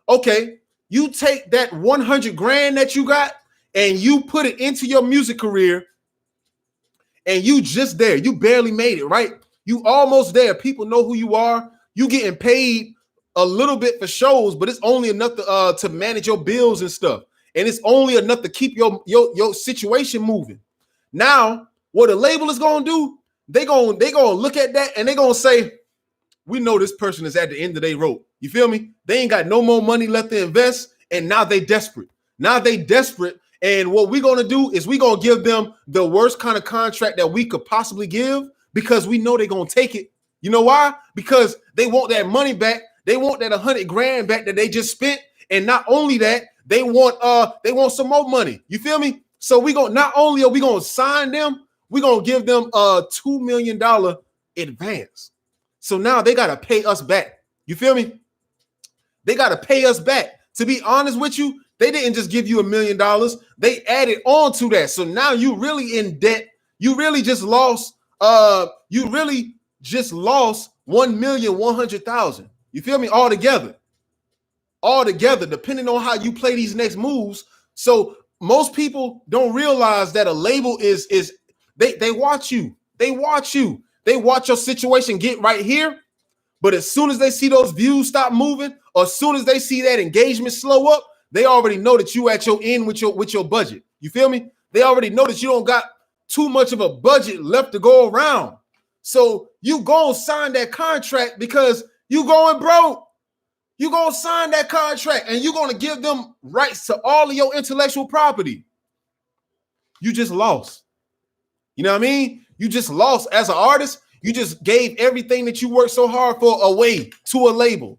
Okay, you take that 100 grand that you got and you put it into your music career, and you just there. You barely made it, right? You almost there. People know who you are. You getting paid a little bit for shows, but it's only enough to manage your bills and stuff. And it's only enough to keep your situation moving. Now, what a label is gonna do, they gonna look at that and they gonna say, we know this person is at the end of their rope. You feel me? They ain't got no more money left to invest, and now they desperate. And what we're gonna do is we're gonna give them the worst kind of contract that we could possibly give, because we know they're gonna take it. You know why? Because they want that money back. They want that 100 grand back that they just spent. And not only that, they want some more money. You feel me? So not only are we gonna sign them, we're gonna give them a $2 million advance. So now they gotta pay us back. You feel me? They gotta pay us back. To be honest with you, they didn't just give you $1 million. They added on to that. So now you really in debt. You really just lost. You really just lost 1,100,000. You feel me? All together, depending on how you play these next moves. So most people don't realize that a label is they watch you. They watch your situation get right here. But as soon as they see those views stop moving, or as soon as they see that engagement slow up, they already know that you at your end with your budget. You feel me? They already know that you don't got too much of a budget left to go around. So you go sign that contract because you going broke. You gonna sign that contract and you're gonna give them rights to all of your intellectual property. You just lost. You know what I mean? You just lost as an artist. You just gave everything that you worked so hard for away to a label.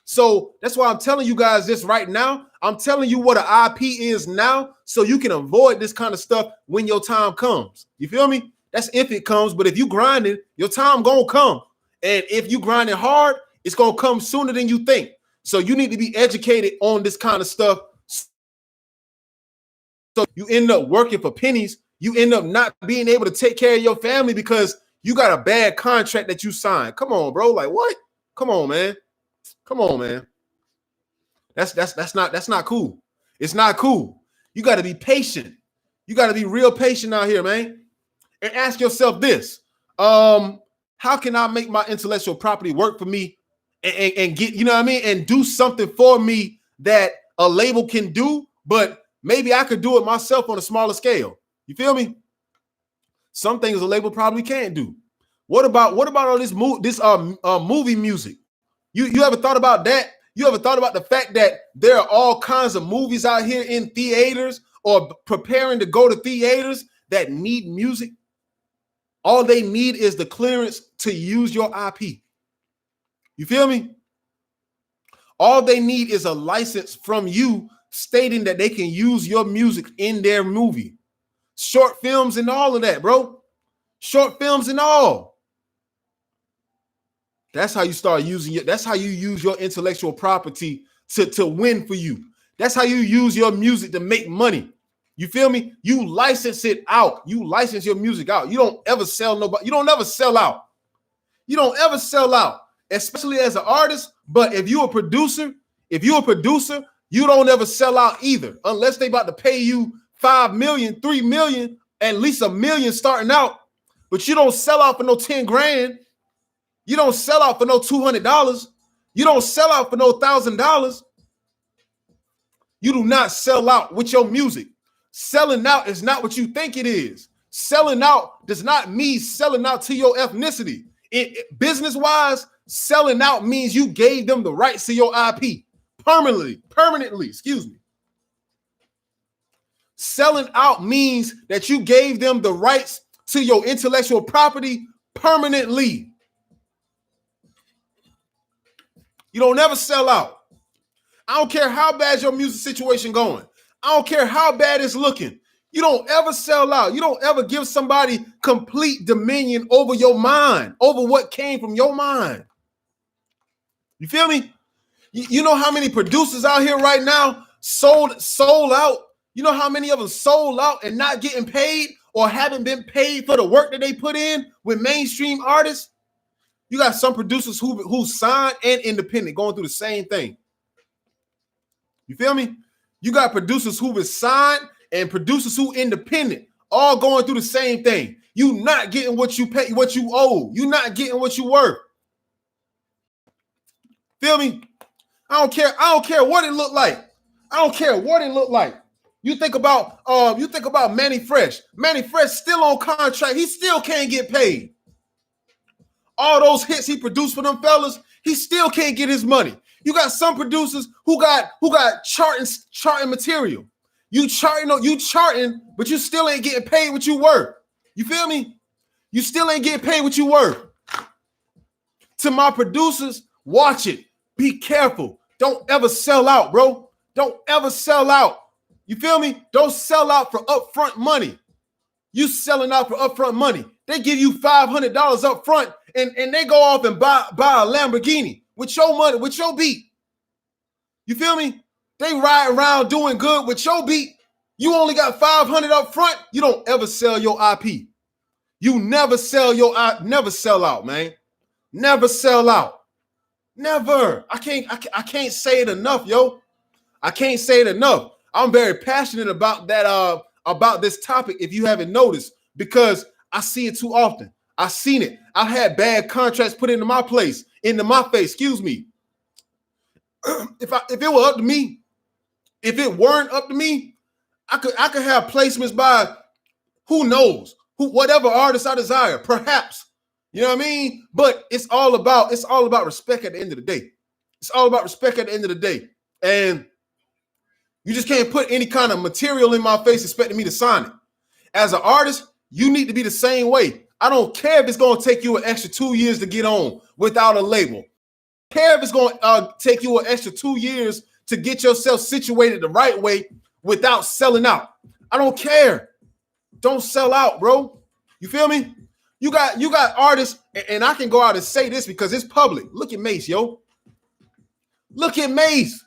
So that's why I'm telling you guys this right now. I'm telling you what an IP is now, so you can avoid this kind of stuff when your time comes. You feel me? That's if it comes. But if you grinding, your time gonna come. And if you grinding hard, it's gonna come sooner than you think. So you need to be educated on this kind of stuff. So you end up working for pennies. You end up not being able to take care of your family because you got a bad contract that you signed. Come on, bro. Like what? Come on, man. Come on, man. That's not cool. It's not cool. You got to be patient. You got to be real patient out here, man. And ask yourself this: how can I make my intellectual property work for me and get, you know what I mean, and do something for me that a label can do, but maybe I could do it myself on a smaller scale. You feel me? Some things a label probably can't do. What about all this movie music? You ever thought about that? You ever thought about the fact that there are all kinds of movies out here in theaters or preparing to go to theaters that need music? All they need is the clearance to use your IP. You feel me? All they need is a license from you stating that they can use your music in their movie. Short films and all of that, bro. Short films and all. That's how you start using it. That's how you use your intellectual property to win for you. That's how you use your music to make money. You feel me? You license it out. You license your music out. You don't ever sell nobody. You don't ever sell out. You don't ever sell out, especially as an artist. But if you're a producer, you don't ever sell out either, unless they about to pay you $5 million, $3 million, at least $1 million starting out. But you don't sell out for no 10 grand. You don't sell out for no $200. You don't sell out for no $1,000. You do not sell out with your music. Selling out is not what you think it is. Selling out does not mean selling out to your ethnicity. Business-wise, selling out means you gave them the rights to your IP permanently, excuse me. Selling out means that you gave them the rights to your intellectual property permanently. You don't never sell out. I don't care how bad your music situation going. I don't care how bad it's looking. You don't ever sell out. You don't ever give somebody complete dominion over your mind, over what came from your mind. You feel me? You know how many producers out here right now sold out? You know how many of them sold out and not getting paid or haven't been paid for the work that they put in with mainstream artists? You got some producers who signed and independent going through the same thing. You feel me? You got producers who was signed and producers who independent, all going through the same thing. You not getting what you pay, what you owe. You not getting what you worth. Feel me? I don't care what it looked like. I don't care what it looked like. You think about Manny Fresh. Manny Fresh still on contract. He still can't get paid. All those hits he produced for them fellas, he still can't get his money. You got some producers who got charting material. You charting, but you still ain't getting paid what you worth. You feel me? You still ain't getting paid what you worth. To my producers, watch it. Be careful. Don't ever sell out, bro. Don't ever sell out. You feel me? Don't sell out for upfront money. You selling out for upfront money. They give you $500 up front and they go off and buy a Lamborghini with your money, with your beat. You feel me? They ride around doing good with your beat. You only got $500 up front. You don't ever sell your IP. You never sell never sell out, man. Never sell out. Never. I can't say it enough, yo. I can't say it enough. I'm very passionate about that, about this topic, if you haven't noticed, because I see it too often. I've seen it. I've had bad contracts put into my face, excuse me. If it were up to me, if it weren't up to me, I could have placements by who knows, whatever artist I desire, perhaps. You know what I mean? But it's all about respect at the end of the day. It's all about respect at the end of the day. And you just can't put any kind of material in my face expecting me to sign it. As an artist, you need to be the same way. I don't care if it's going to take you an extra 2 years to get on without a label. I don't care if it's going to take you an extra 2 years to get yourself situated the right way without selling out. I don't care. Don't sell out, bro. You feel me? You got artists, and I can go out and say this because it's public. Look at Mace, yo. Look at Mace.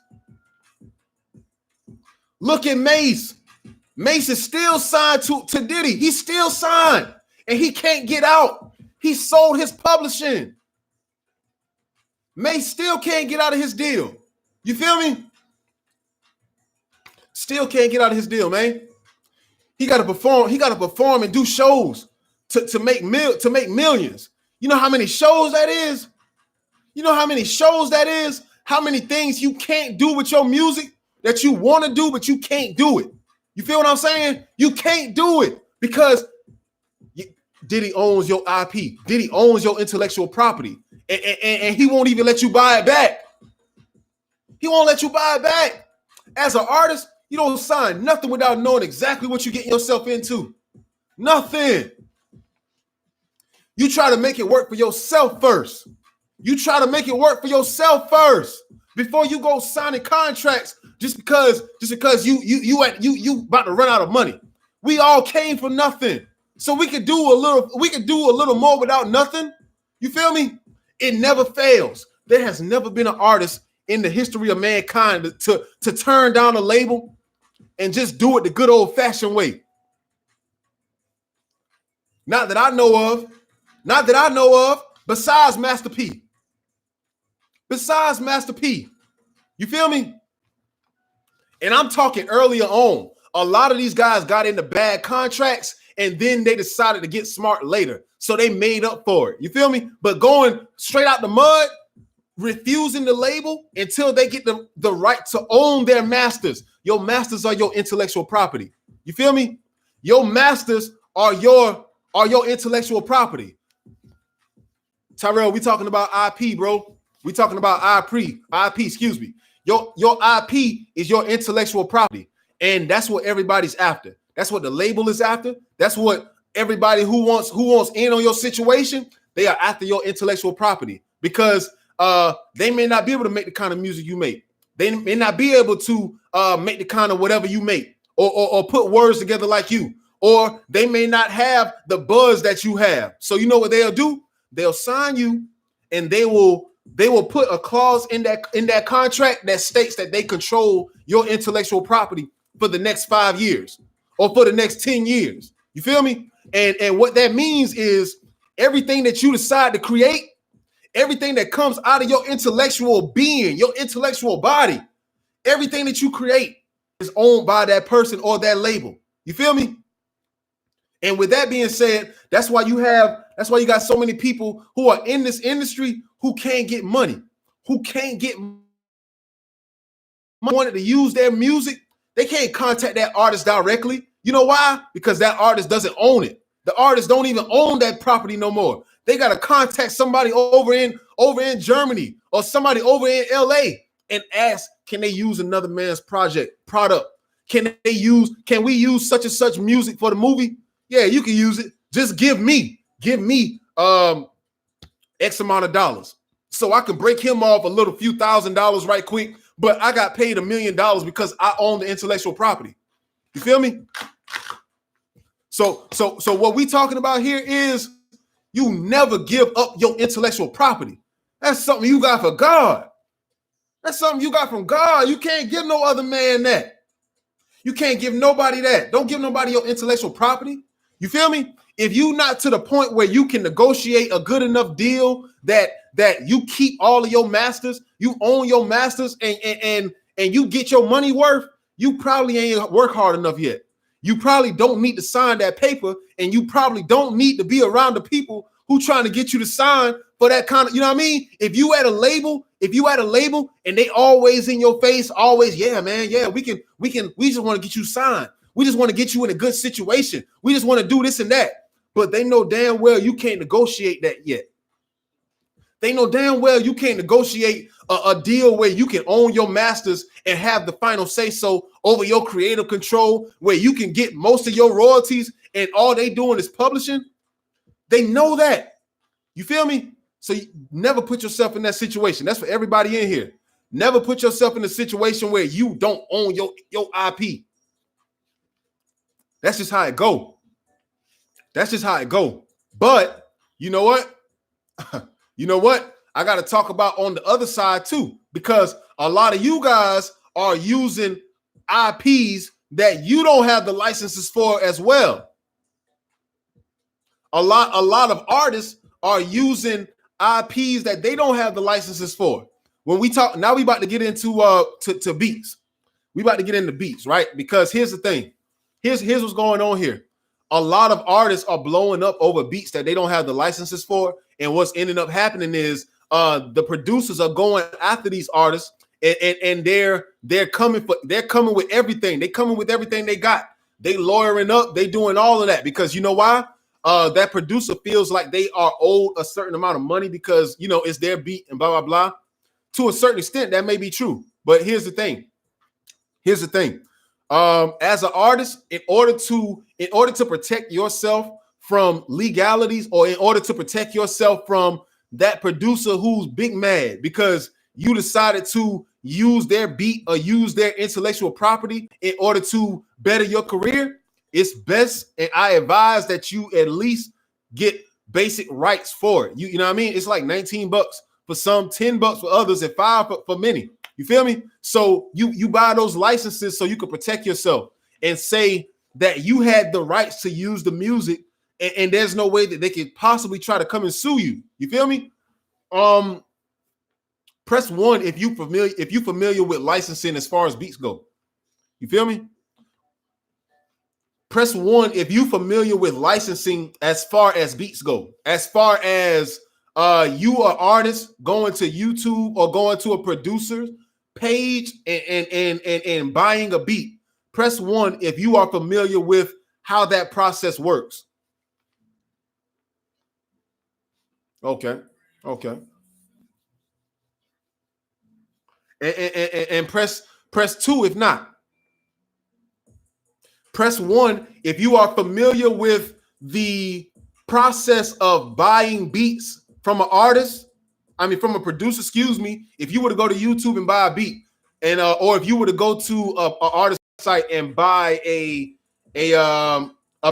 Look at Mace. Mace is still signed to Diddy. He's still signed, and he can't get out. He sold his publishing. Mace still can't get out of his deal. You feel me? Still can't get out of his deal, man. He got to perform. He got to perform and do shows to make millions. You know how many shows that is? You know how many shows that is? How many things you can't do with your music that you want to do, but you can't do it. You feel what I'm saying? You can't do it because Diddy owns your IP. Diddy owns your intellectual property. And he won't even let you buy it back. He won't let you buy it back. As an artist, you don't sign nothing without knowing exactly what you're getting yourself into. Nothing. You try to make it work for yourself first. You try to make it work for yourself first before you go signing contracts just because you about to run out of money. We all came from nothing. So we could do a little more without nothing. You feel me? It never fails. There has never been an artist in the history of mankind to turn down a label and just do it the good old-fashioned way. Not that I know of. Not that I know of, besides Master P. Besides Master P. You feel me? And I'm talking earlier on. A lot of these guys got into bad contracts and then they decided to get smart later. So they made up for it. You feel me? But going straight out the mud, refusing the label until they get the right to own their masters. Your masters are your intellectual property. You feel me? Your masters are your intellectual property. Tyrell, we talking about IP, bro. We talking about IP, excuse me. Your IP is your intellectual property. And that's what everybody's after. That's what the label is after. That's what everybody who wants in on your situation, They are after your intellectual property because they may not be able to make the kind of music you make. They may not be able to make the kind of whatever you make or put words together like you, or they may not have the buzz that you have. So you know what they'll do? They'll sign you, and they will put a clause in that contract that states that they control your intellectual property for the next 5 years or for the next 10 years. You feel me? And what that means is everything that you decide to create, everything that comes out of your intellectual being, your intellectual body, everything that you create is owned by that person or that label. You feel me? And with that being said, that's why you got so many people who are in this industry who can't get money, who can't get money, wanted to use their music. They can't contact that artist directly. You know why? Because that artist doesn't own it. The artist don't even own that property no more. They got to contact somebody over in Germany or somebody over in LA and ask, can they use another man's product? Can we use such and such music for the movie? Yeah, you can use it. Just give me X amount of dollars so I can break him off a few $1,000s right quick, but I got paid $1 million because I own the intellectual property. You feel me? So what we talking about here is you never give up your intellectual property. That's something you got for God. That's something you got from God. You can't give no other man that. You can't give nobody that. Don't give nobody your intellectual property. You feel me? If you not to the point where you can negotiate a good enough deal that you keep all of your masters, you own your masters, and you get your money worth, you probably ain't work hard enough yet. You probably don't need to sign that paper, and you probably don't need to be around the people who trying to get you to sign for that kind of, you know what I mean? If you at a label and they always in your face, always, yeah, man, yeah, we just want to get you signed. We just want to get you in a good situation. We just want to do this and that. But they know damn well you can't negotiate that yet. They know damn well you can't negotiate a deal where you can own your masters and have the final say so over your creative control, where you can get most of your royalties and all they doing is publishing. They know that. You feel me? So you never put yourself in that situation. That's for everybody in here. Never put yourself in a situation where you don't own your IP. That's just how it go. That's just how it go. But you know what? You know what? I got to talk about on the other side too, because a lot of you guys are using IPs that you don't have the licenses for as well. A lot of artists are using IPs that they don't have the licenses for. When we talk, now we about to get into to beats. We about to get into beats, right? Because here's the thing. Here's what's going on here. A lot of artists are blowing up over beats that they don't have the licenses for. And what's ending up happening is the producers are going after these artists, and they're coming with everything. They coming with everything they got. They lawyering up. They doing all of that because you know why? That producer feels like they are owed a certain amount of money because it's their beat and blah blah blah. To a certain extent, that may be true. But here's the thing. As an artist, in order to protect yourself from legalities, or in order to protect yourself from that producer who's big mad because you decided to use their beat or use their intellectual property in order to better your career, it's best, and I advise that you at least get basic rights for it. You know what I mean? It's like $19 for some, $10 for others, and $5 for many. You feel me? So you buy those licenses so you can protect yourself and say that you had the rights to use the music, and there's no way that they could possibly try to come and sue you. You feel me? Press 1 if you familiar with licensing as far as beats go. You feel me? Press 1 if you familiar with licensing as far as beats go. As far as you are artist going to YouTube or going to a producer's page and buying a beat. Press 1 if you are familiar with how that process works. Okay. And press 2 if not. Press 1 if you are familiar with the process of buying beats from an artist, from a producer, excuse me, if you were to go to YouTube and buy a beat, and or if you were to go to a artist site and buy a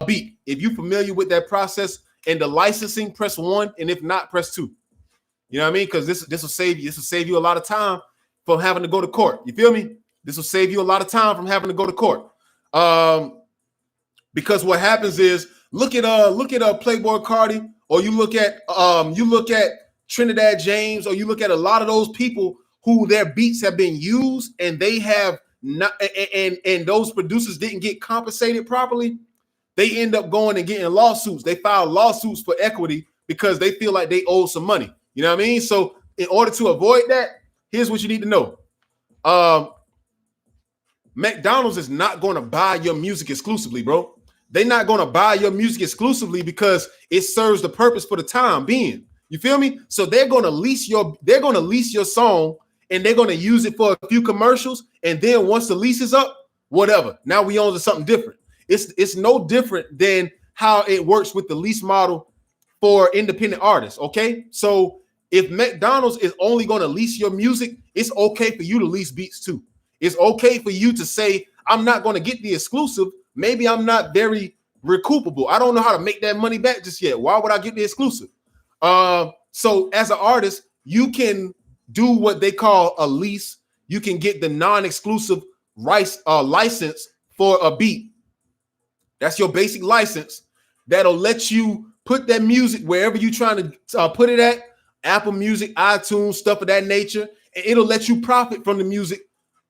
beat, if you're familiar with that process and the licensing, press 1, and if not, press 2. You know what I mean? Because this will save you a lot of time from having to go to court. You feel me? This will save you a lot of time from having to go to court. Because what happens is, look at Playboi Carti, or you look at Trinidad James, or you look at a lot of those people who their beats have been used and they have not, and those producers didn't get compensated properly. They end up going and getting lawsuits. They file lawsuits for equity because they feel like they owe some money. You know what I mean? So in order to avoid that, here's what you need to know. McDonald's is not going to buy your music exclusively, bro. They're not going to buy your music exclusively because it serves the purpose for the time being. You feel me? So they're going to lease your song, and they're going to use it for a few commercials. And then once the lease is up, whatever. Now we own to something different. It's no different than how it works with the lease model for independent artists. Okay. So if McDonald's is only going to lease your music, it's okay for you to lease beats too. It's okay for you to say, I'm not going to get the exclusive. Maybe I'm not very recoupable. I don't know how to make that money back just yet. Why would I get the exclusive? So as an artist, you can do what they call a lease. You can get the non-exclusive license for a beat. That's your basic license that'll let you put that music wherever you're trying to put it at, Apple Music, iTunes, stuff of that nature, and it'll let you profit from the music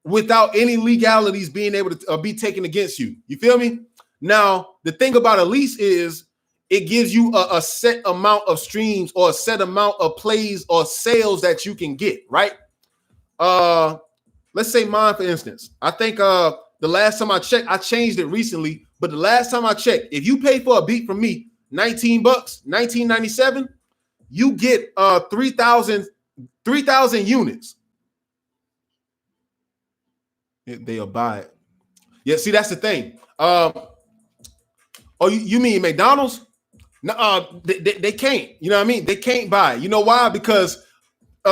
without any legalities being able to be taken against you. You feel me? Now, the thing about a lease is it gives you a set amount of streams or a set amount of plays or sales that you can get, right? Let's say mine, for instance. I think the last time I checked, I changed it recently, but the last time I checked, if you pay for a beat from me, $19, $19.97, you get 3,000 units. They'll buy it. Yeah, see, that's the thing. Oh, you mean McDonald's? No, they can't. You know what I mean? They can't buy it. You know why? Because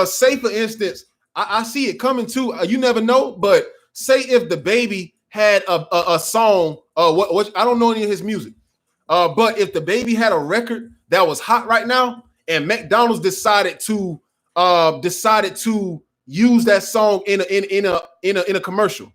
say, for instance, I see it coming too. You never know, but say if the baby had a song, what I don't know any of his music, but if the baby had a record that was hot right now, and McDonald's decided to use that song in a commercial,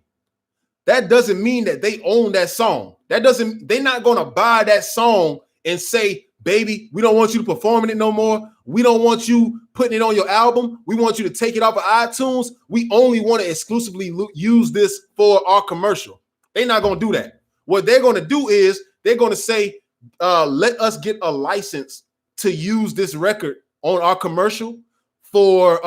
that doesn't mean that they own that song. They're not gonna buy that song and say, baby, we don't want you to perform it no more. We don't want you putting it on your album. We want you to take it off of iTunes. We only want to exclusively use this for our commercial. They're not going to do that. What they're going to do is they're going to say, let us get a license to use this record on our commercial for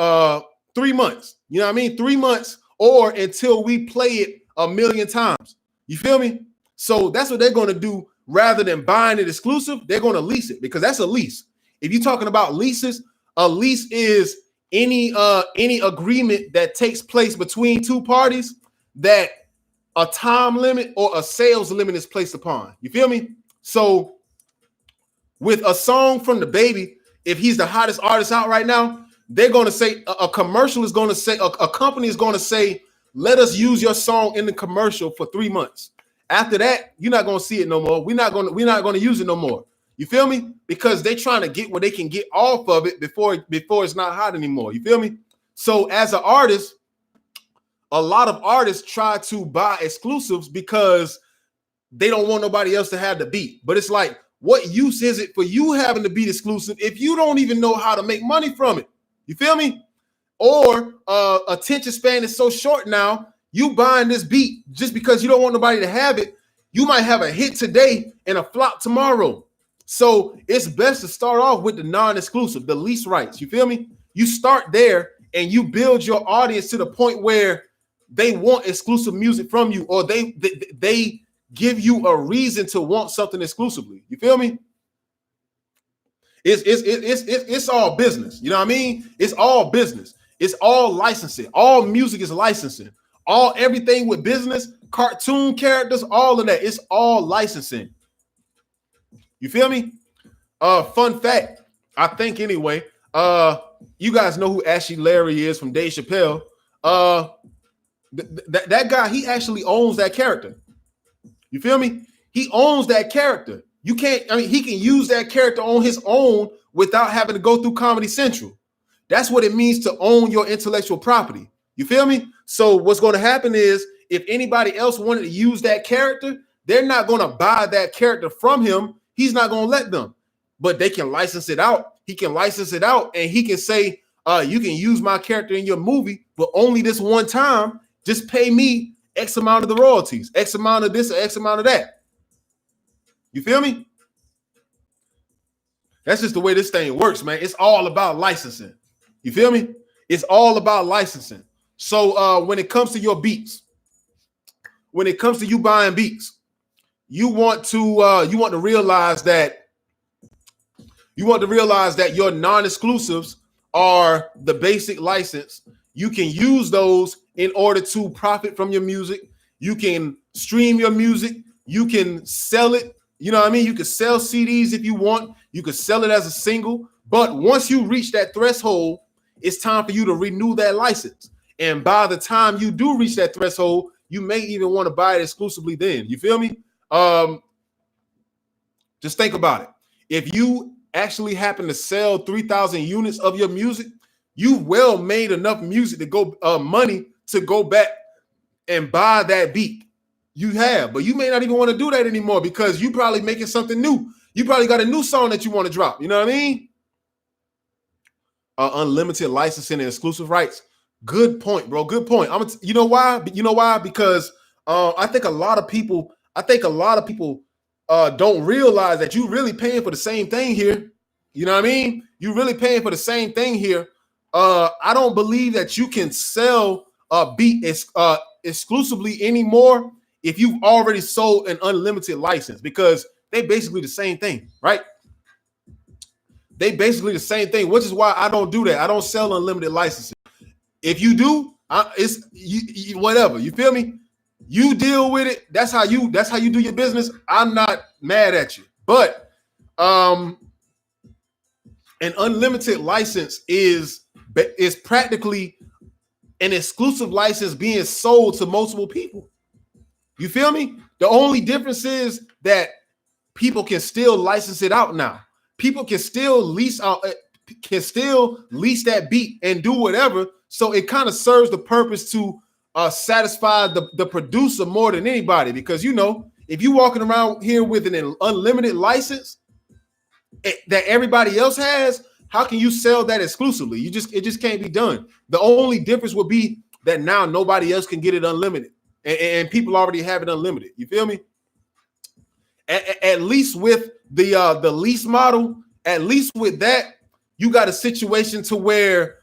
3 months. You know what I mean? 3 months, or until we play it 1 million times. You feel me? So that's what they're going to do. Rather than buying it exclusive, they're going to lease it, because that's a lease. If you're talking about leases, a lease is any agreement that takes place between two parties that a time limit or a sales limit is placed upon. You feel me? So with a song from the baby, if he's the hottest artist out right now, they're going to say, a commercial is going to say, a company is going to say, let us use your song in the commercial for 3 months. After that, you're not going to see it no more. We're not going to use it no more. You feel me? Because they're trying to get what they can get off of it before it's not hot anymore. You feel me? So as an artist, a lot of artists try to buy exclusives because they don't want nobody else to have the beat. But it's like, what use is it for you having the beat exclusive if you don't even know how to make money from it? You feel me? Or attention span is so short now. You buying this beat just because you don't want nobody to have it. You might have a hit today and a flop tomorrow. So it's best to start off with the non-exclusive, the lease rights. You feel me? You start there and you build your audience to the point where they want exclusive music from you, or they give you a reason to want something exclusively. You feel me? It's all business. You know what I mean? It's all business. It's all licensing. All music is licensing. Everything with business, cartoon characters, all of that. It's all licensing. You feel me? Fun fact, I think anyway. You guys know who Ashley Larry is from Dave Chappelle. That guy, he actually owns that character. You feel me? He owns that character. You can't, I mean, he can use that character on his own without having to go through Comedy Central. That's what it means to own your intellectual property. You feel me? So what's going to happen is if anybody else wanted to use that character, they're not going to buy that character from him. He's not going to let them, but they can license it out. He can license it out and he can say, you can use my character in your movie, but only this one time. Just pay me X amount of the royalties, X amount of this, or X amount of that. You feel me? That's just the way this thing works, man. It's all about licensing. You feel me? It's all about licensing. So when it comes to your beats, when it comes to you buying beats, you want to realize that your non-exclusives are the basic license. You can use those in order to profit from your music. You can stream your music. You can sell it. You know what I mean? You can sell CDs if you want. You can sell it as a single. But once you reach that threshold, it's time for you to renew that license. And by the time you do reach that threshold, you may even want to buy it exclusively then. You feel me? Just think about it. If you actually happen to sell 3,000 units of your music, you've well made enough music to go money to go back and buy that beat. You have, but you may not even want to do that anymore because you probably making something new. You probably got a new song that you want to drop. You know what I mean? Unlimited licensing and exclusive rights. Good point, bro. Good point. You know why? You know why? Because I think a lot of people don't realize that you really paying for the same thing here. You know what I mean? You really paying for the same thing here. I don't believe that you can sell a beat exclusively anymore if you've already sold an unlimited license, because they basically the same thing, right? They basically the same thing, which is why I don't do that. I don't sell unlimited licenses. If you do, it's whatever. You feel me? You deal with it. That's how you do your business. I'm not mad at you, but an unlimited license is practically an exclusive license being sold to multiple people. You feel me? The only difference is that people can still license it out now. People can still lease that beat and do whatever. So it kind of serves the purpose to satisfy the producer more than anybody. Because, you know, if you're walking around here with an unlimited license that everybody else has, how can you sell that exclusively? It just can't be done. The only difference would be that now nobody else can get it unlimited, and people already have it unlimited. You feel me? At least with the lease model, at least with that, you got a situation to where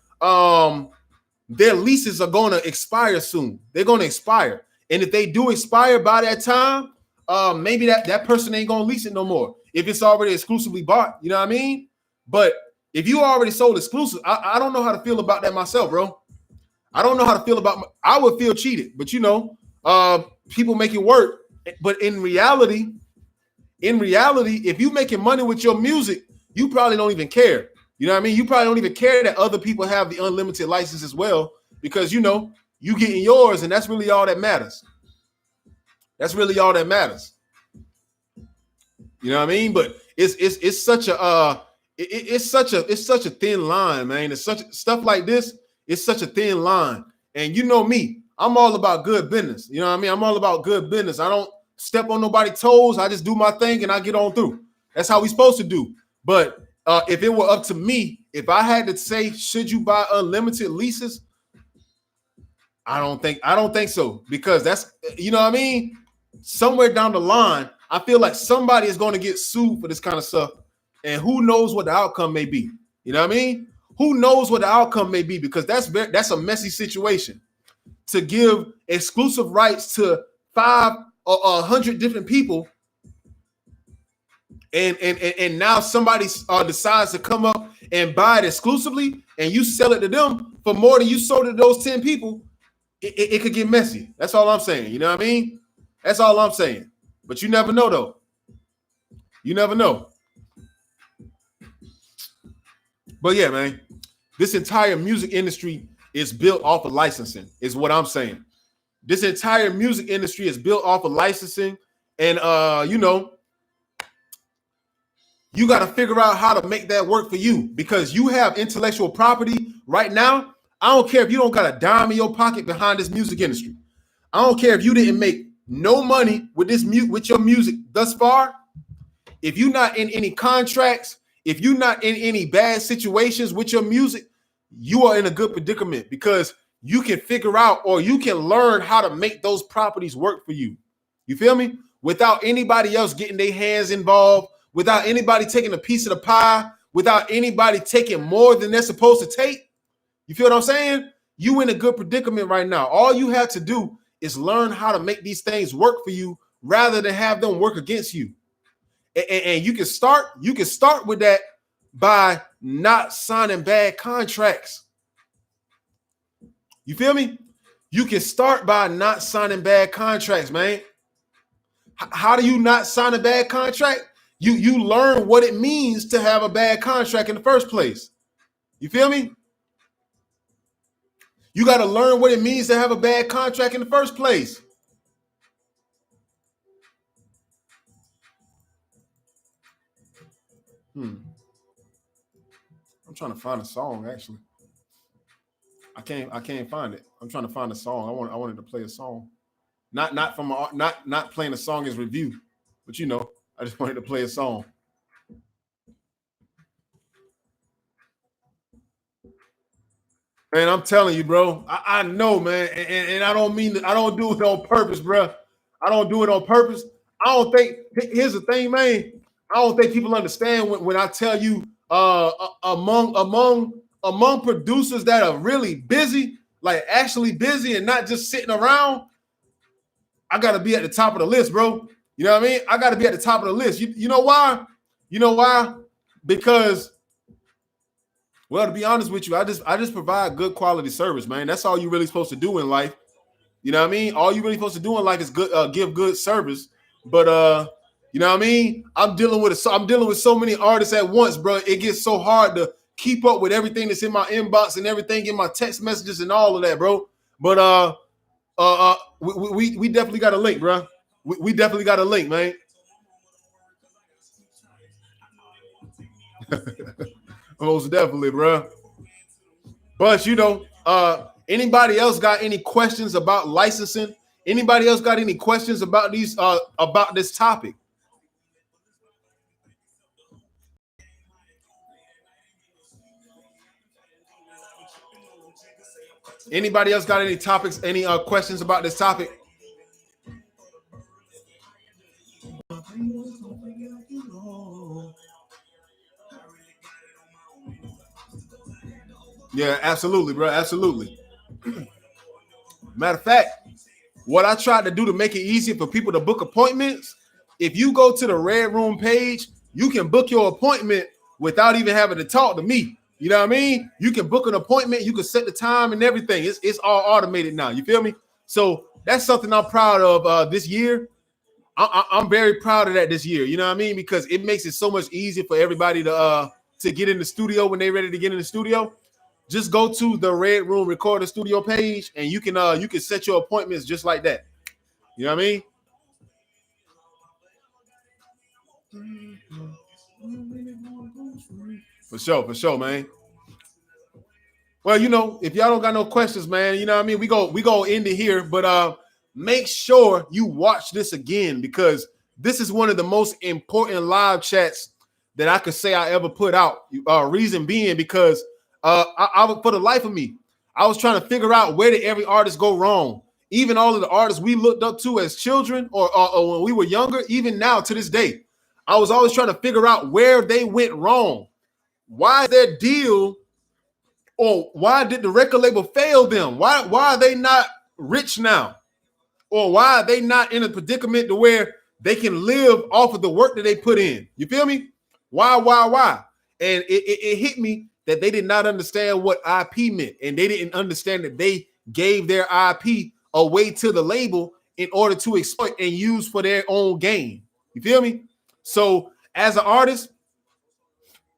their leases are going to expire soon. They're going to expire, and if they do expire by that time, maybe that person ain't going to lease it no more if it's already exclusively bought. You know what I mean? But if you already sold exclusive, I don't know how to feel about that myself, bro. I don't know how to feel about. I would feel cheated, but you know, people make it work. But in reality, if you're making money with your music, you probably don't even care. You know what I mean? You probably don't even care that other people have the unlimited license as well, because you know you getting yours, and that's really all that matters. That's really all that matters. You know what I mean? But it's such a thin line, man. It's such stuff like this. It's such a thin line, and you know me, I'm all about good business. You know what I mean? I'm all about good business. I don't step on nobody's toes. I just do my thing and I get on through. That's how we supposed to do. But if it were up to me, if I had to say, should you buy unlimited leases? I don't think so, because that's, you know what I mean? Somewhere down the line, I feel like somebody is going to get sued for this kind of stuff. And who knows what the outcome may be? You know what I mean? Who knows what the outcome may be? Because that's a messy situation to give exclusive rights to 5 or 100 different people, and now somebody decides to come up and buy it exclusively, and you sell it to them for more than you sold it to those 10 people. It could get messy. That's all I'm saying. You know what I mean? That's all I'm saying. But you never know, though. You never know. But yeah, man, this entire music industry is built off of licensing, is what I'm saying. This entire music industry is built off of licensing, and you know, you got to figure out how to make that work for you because you have intellectual property right now. I don't care if you don't got a dime in your pocket behind this music industry. I don't care if you didn't make no money with with your music thus far. If you're not in any contracts, if you're not in any bad situations with your music, you are in a good predicament because you can figure out or you can learn how to make those properties work for you. You feel me? Without anybody else getting their hands involved, without anybody taking a piece of the pie, without anybody taking more than they're supposed to take. You feel what I'm saying? You in a good predicament right now. All you have to do is learn how to make these things work for you rather than have them work against you. And you can start with that by not signing bad contracts. You feel me? You can start by not signing bad contracts, man. How do you not sign a bad contract? You learn what it means to have a bad contract in the first place. You feel me? You got to learn what it means to have a bad contract in the first place. I'm trying to find a song actually. I can't find it. I'm trying to find a song. I wanted to play a song. Not from not playing a song as review, but you know, I just wanted to play a song. Man, I'm telling you, bro. I know, man, and I don't mean I don't do it on purpose, bro. I don't do it on purpose. I don't think. Here's the thing, man. I don't think people understand when I tell you, among producers that are really busy, like actually busy and not just sitting around, I got to be at the top of the list, bro. You know what I mean? I got to be at the top of the list. You know why? You know why? Because, well, to be honest with you, I just provide good quality service, man. That's all you really supposed to do in life. You know what I mean? All you really supposed to do in life is give good service. But you know what I mean? I'm dealing with so many artists at once, bro. It gets so hard to keep up with everything that's in my inbox and everything in my text messages and all of that, bro. But we definitely got a link, bro. We definitely got a link, man. Most definitely, bro. But you know, anybody else got any questions about licensing? Anybody else got any questions about this topic? Anybody else got any topics, any questions about this topic? Yeah, absolutely, bro. Absolutely. Matter of fact, what I tried to do to make it easier for people to book appointments, if you go to the Red Room page, you can book your appointment without even having to talk to me. You know what I mean? You can book an appointment, you can set the time and everything. It's all automated now. You feel me? So that's something I'm proud of this year. I'm very proud of that this year. You know what I mean? Because it makes it so much easier for everybody to get in the studio when they're ready to get in the studio. Just go to the Red Room Recording Studio page, and you can set your appointments just like that. You know what I mean? For sure, man. Well, you know, if y'all don't got no questions, man, you know what I mean? We go end it here, but make sure you watch this again because this is one of the most important live chats that I could say I ever put out. Reason being because I for the life of me, I was trying to figure out where did every artist go wrong. Even all of the artists we looked up to as children or when we were younger, even now to this day, I was always trying to figure out where they went wrong. Why their deal, or why did the record label fail them? Why are they not rich now? Or why are they not in a predicament to where they can live off of the work that they put in? You feel me? Why? And it hit me that they did not understand what IP meant, and they didn't understand that they gave their IP away to the label in order to exploit and use for their own gain. You feel me? So as an artist,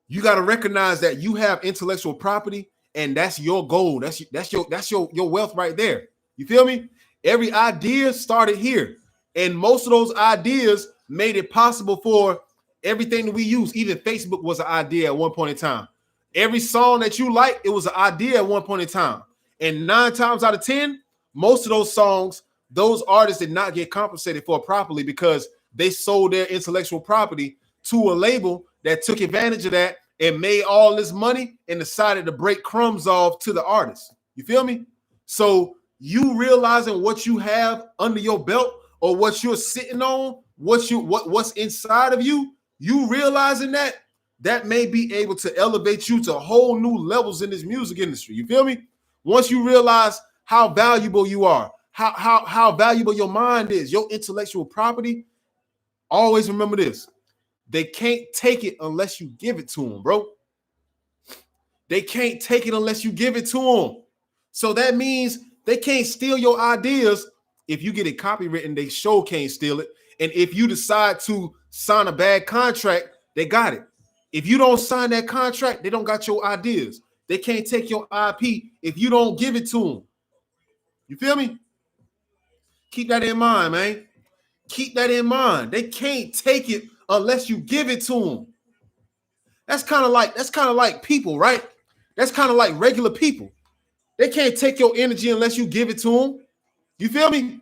You got to recognize that you have intellectual property, and that's your goal. That's your wealth right there. You feel me? Every idea started here, and most of those ideas made it possible for everything that we use. Even Facebook was an idea at one point in time. Every song that you like, it was an idea at one point in time. And 9 times out of 10, most of those songs, those artists did not get compensated for properly because they sold their intellectual property to a label that took advantage of that and made all this money and decided to break crumbs off to the artist. You feel me? So you realizing what you have under your belt or what you're sitting on, what's inside of you, you realizing that may be able to elevate you to whole new levels in this music industry. You feel me? Once you realize how valuable you are, how valuable your mind is, your intellectual property, always remember this. They can't take it unless you give it to them, bro. They can't take it unless you give it to them. So that means they can't steal your ideas. If you get it copywritten, they sure can't steal it. And if you decide to sign a bad contract, they got it. If you don't sign that contract, they don't got your ideas. They can't take your IP if you don't give it to them. You feel me? Keep that in mind, man. Keep that in mind. They can't take it unless you give it to them. That's kind of like people, right? That's kind of like regular people. They can't take your energy unless you give it to them. You feel me?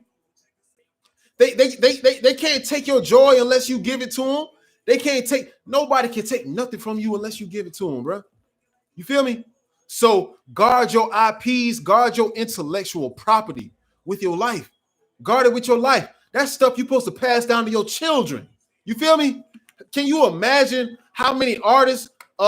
They can't take your joy unless you give it to them. Nobody can take nothing from you unless you give it to them, bro. You feel me? So guard your IPs, guard your intellectual property with your life. Guard it with your life. That's stuff you're supposed to pass down to your children. You feel me? Can you imagine how many artists, we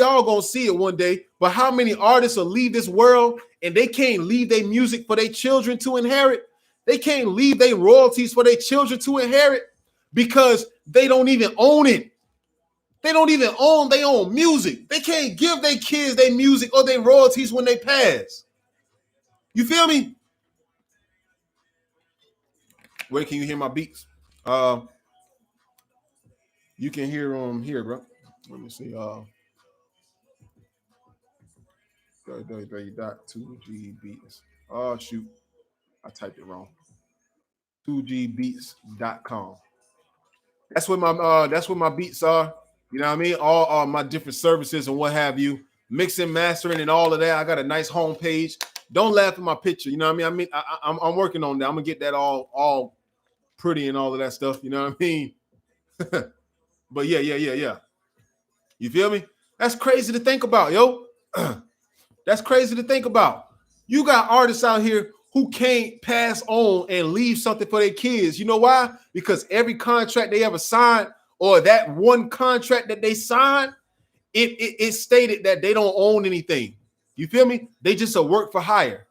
all gonna see it one day, but how many artists will leave this world and they can't leave their music for their children to inherit? They can't leave their royalties for their children to inherit because they don't even own it. They don't even own their own music. They can't give their kids their music or their royalties when they pass. You feel me? Where can you hear my beats? You can hear them here, bro. Let me see. www.2gbeats. Oh shoot, I typed it wrong. 2gbeats.com. That's where my beats are. You know what I mean? All my different services and what have you, mixing, mastering, and all of that. I got a nice homepage. Don't laugh at my picture. You know what I mean? I'm working on that. I'm gonna get that all pretty and all of that stuff. You know what I mean? But yeah. You feel me? That's crazy to think about, yo. That's crazy to think about. You got artists out here who can't pass on and leave something for their kids. You know why? Because every contract they ever signed, or that one contract that they signed, it stated that they don't own anything. You feel me? They just a work for hire.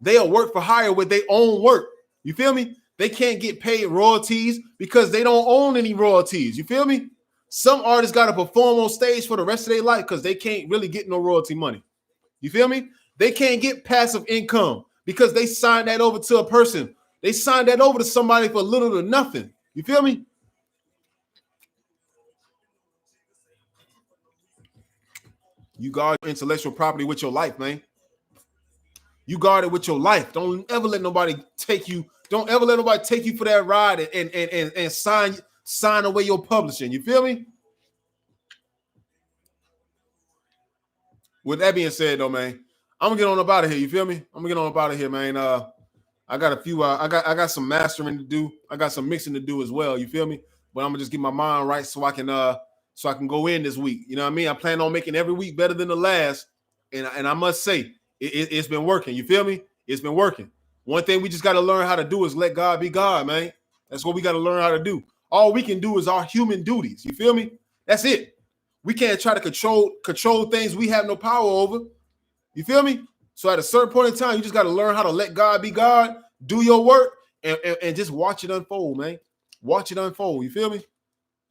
They'll work for hire with their own work. You feel me? They can't get paid royalties because they don't own any royalties. You feel me? Some artists got to perform on stage for the rest of their life because they can't really get no royalty money. You feel me? They can't get passive income because they signed that over to a person. They signed that over to somebody for little to nothing. You feel me? You guard intellectual property with your life, man. You guard it with your life. Don't ever let nobody take you. Don't ever let nobody take you for that ride and sign away your publishing. You feel me? With that being said, though, man, I'm gonna get on up out of here. You feel me? I'm gonna get on up out of here, man. I got a few. I got some mastering to do. I got some mixing to do as well. You feel me? But I'm gonna just get my mind right so I can go in this week. You know what I mean? I plan on making every week better than the last, and I must say it's been working. You feel me? It's been working. One thing we just got to learn how to do is let God be God, man. That's what we got to learn how to do. All we can do is our human duties. You feel me? That's it. We can't try to control things we have no power over. You feel me? So at a certain point in time, you just got to learn how to let God be God, do your work, and just watch it unfold, man. Watch it unfold. You feel me?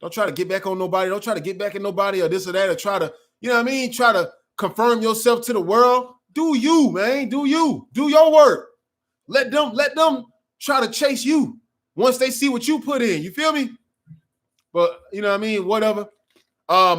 Don't try to get back on nobody. Don't try to get back at nobody or this or that or try to, you know what I mean? Try to confirm yourself to the world. Do you, man. Do you. Do your work. Let them try to chase you once they see what you put in. You feel me? But you know what I mean? Whatever.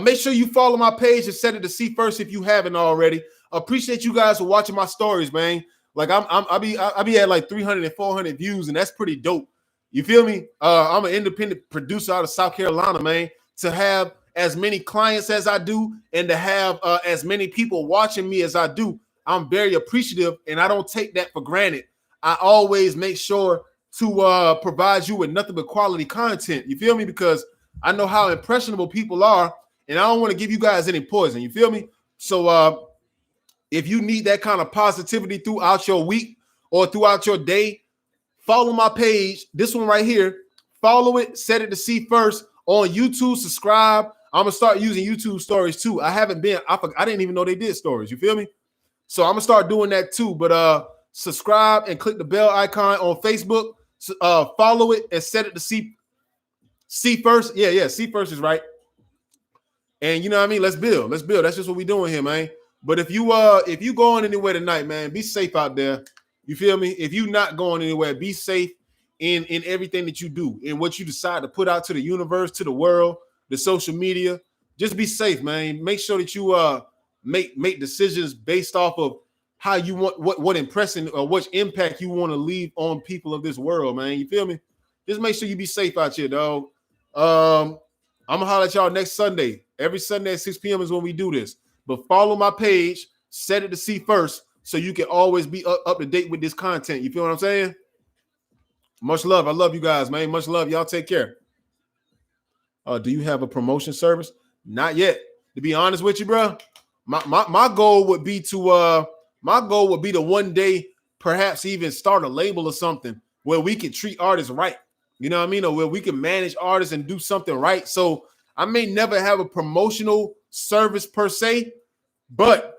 Make sure you follow my page and set it to see first if you haven't already. Appreciate you guys for watching my stories, man. Like I'll be at like 300 and 400 views, and that's pretty dope. You feel me? I'm an independent producer out of South Carolina, man. To have as many clients as I do, and to have as many people watching me as I do, I'm very appreciative, and I don't take that for granted. I always make sure to provide you with nothing but quality content. You feel me? Because I know how impressionable people are, and I don't want to give you guys any poison. You feel me? So if you need that kind of positivity throughout your week or throughout your day, follow my page. This one right here. Follow it. Set it to see first on YouTube. Subscribe. I'm gonna start using YouTube stories too. I didn't even know they did stories. You feel me? So I'm gonna start doing that too. But subscribe and click the bell icon on Facebook. Follow it and set it to see first. Yeah. See first is right. And you know what I mean? Let's build. That's just what we're doing here, man. But if you going anywhere tonight, man, be safe out there. You feel me? If you're not going anywhere, be safe in everything that you do and what you decide to put out to the universe, to the world, the social media. Just be safe, man. Make sure that you make decisions based off of how you want what impression or what impact you want to leave on people of this world, man. You feel me? Just make sure you be safe out here, dog. I'm gonna holler at y'all next Sunday. Every Sunday at 6 p.m. is when we do this. But follow my page, set it to see first, so you can always be up to date with this content. You feel what I'm saying? Much love. I love you guys, man. Much love. Y'all take care. Do you have a promotion service? Not yet. To be honest with you, bro, my goal would be to one day perhaps even start a label or something where we can treat artists right. You know what I mean? Or where we can manage artists and do something right. So I may never have a promotional service per se, but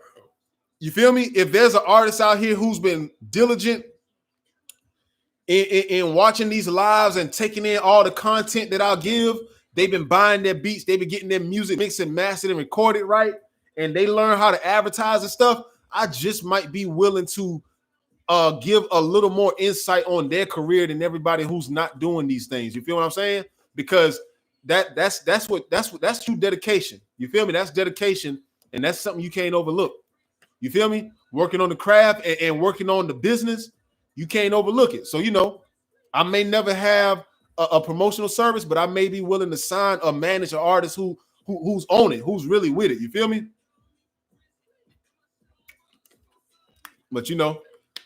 you feel me? If there's an artist out here who's been diligent in watching these lives and taking in all the content that I'll give, they've been buying their beats, they've been getting their music mixed and mastered and recorded right, and they learn how to advertise and stuff, I just might be willing to give a little more insight on their career than everybody who's not doing these things. You feel what I'm saying? Because that's true dedication. You feel me? That's dedication, and that's something you can't overlook. You feel me? Working on the craft and working on the business, you can't overlook it. So, you know, I may never have a promotional service, but I may be willing to sign or manage an artist who's on it, who's really with it. You feel me? But, you know,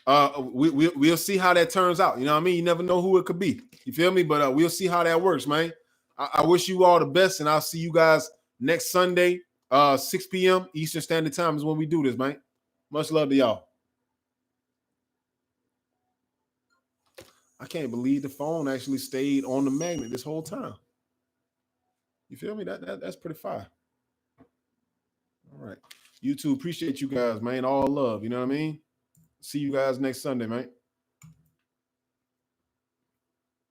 we'll see how that turns out. You know what I mean? You never know who it could be. You feel me? But we'll see how that works, man. I wish you all the best, and I'll see you guys next Sunday, 6 p.m. Eastern Standard Time is when we do this, man. Much love to y'all. I can't believe the phone actually stayed on the magnet this whole time. You feel me? That's pretty fire. All right. YouTube, appreciate you guys, man. All love. You know what I mean? See you guys next Sunday, man.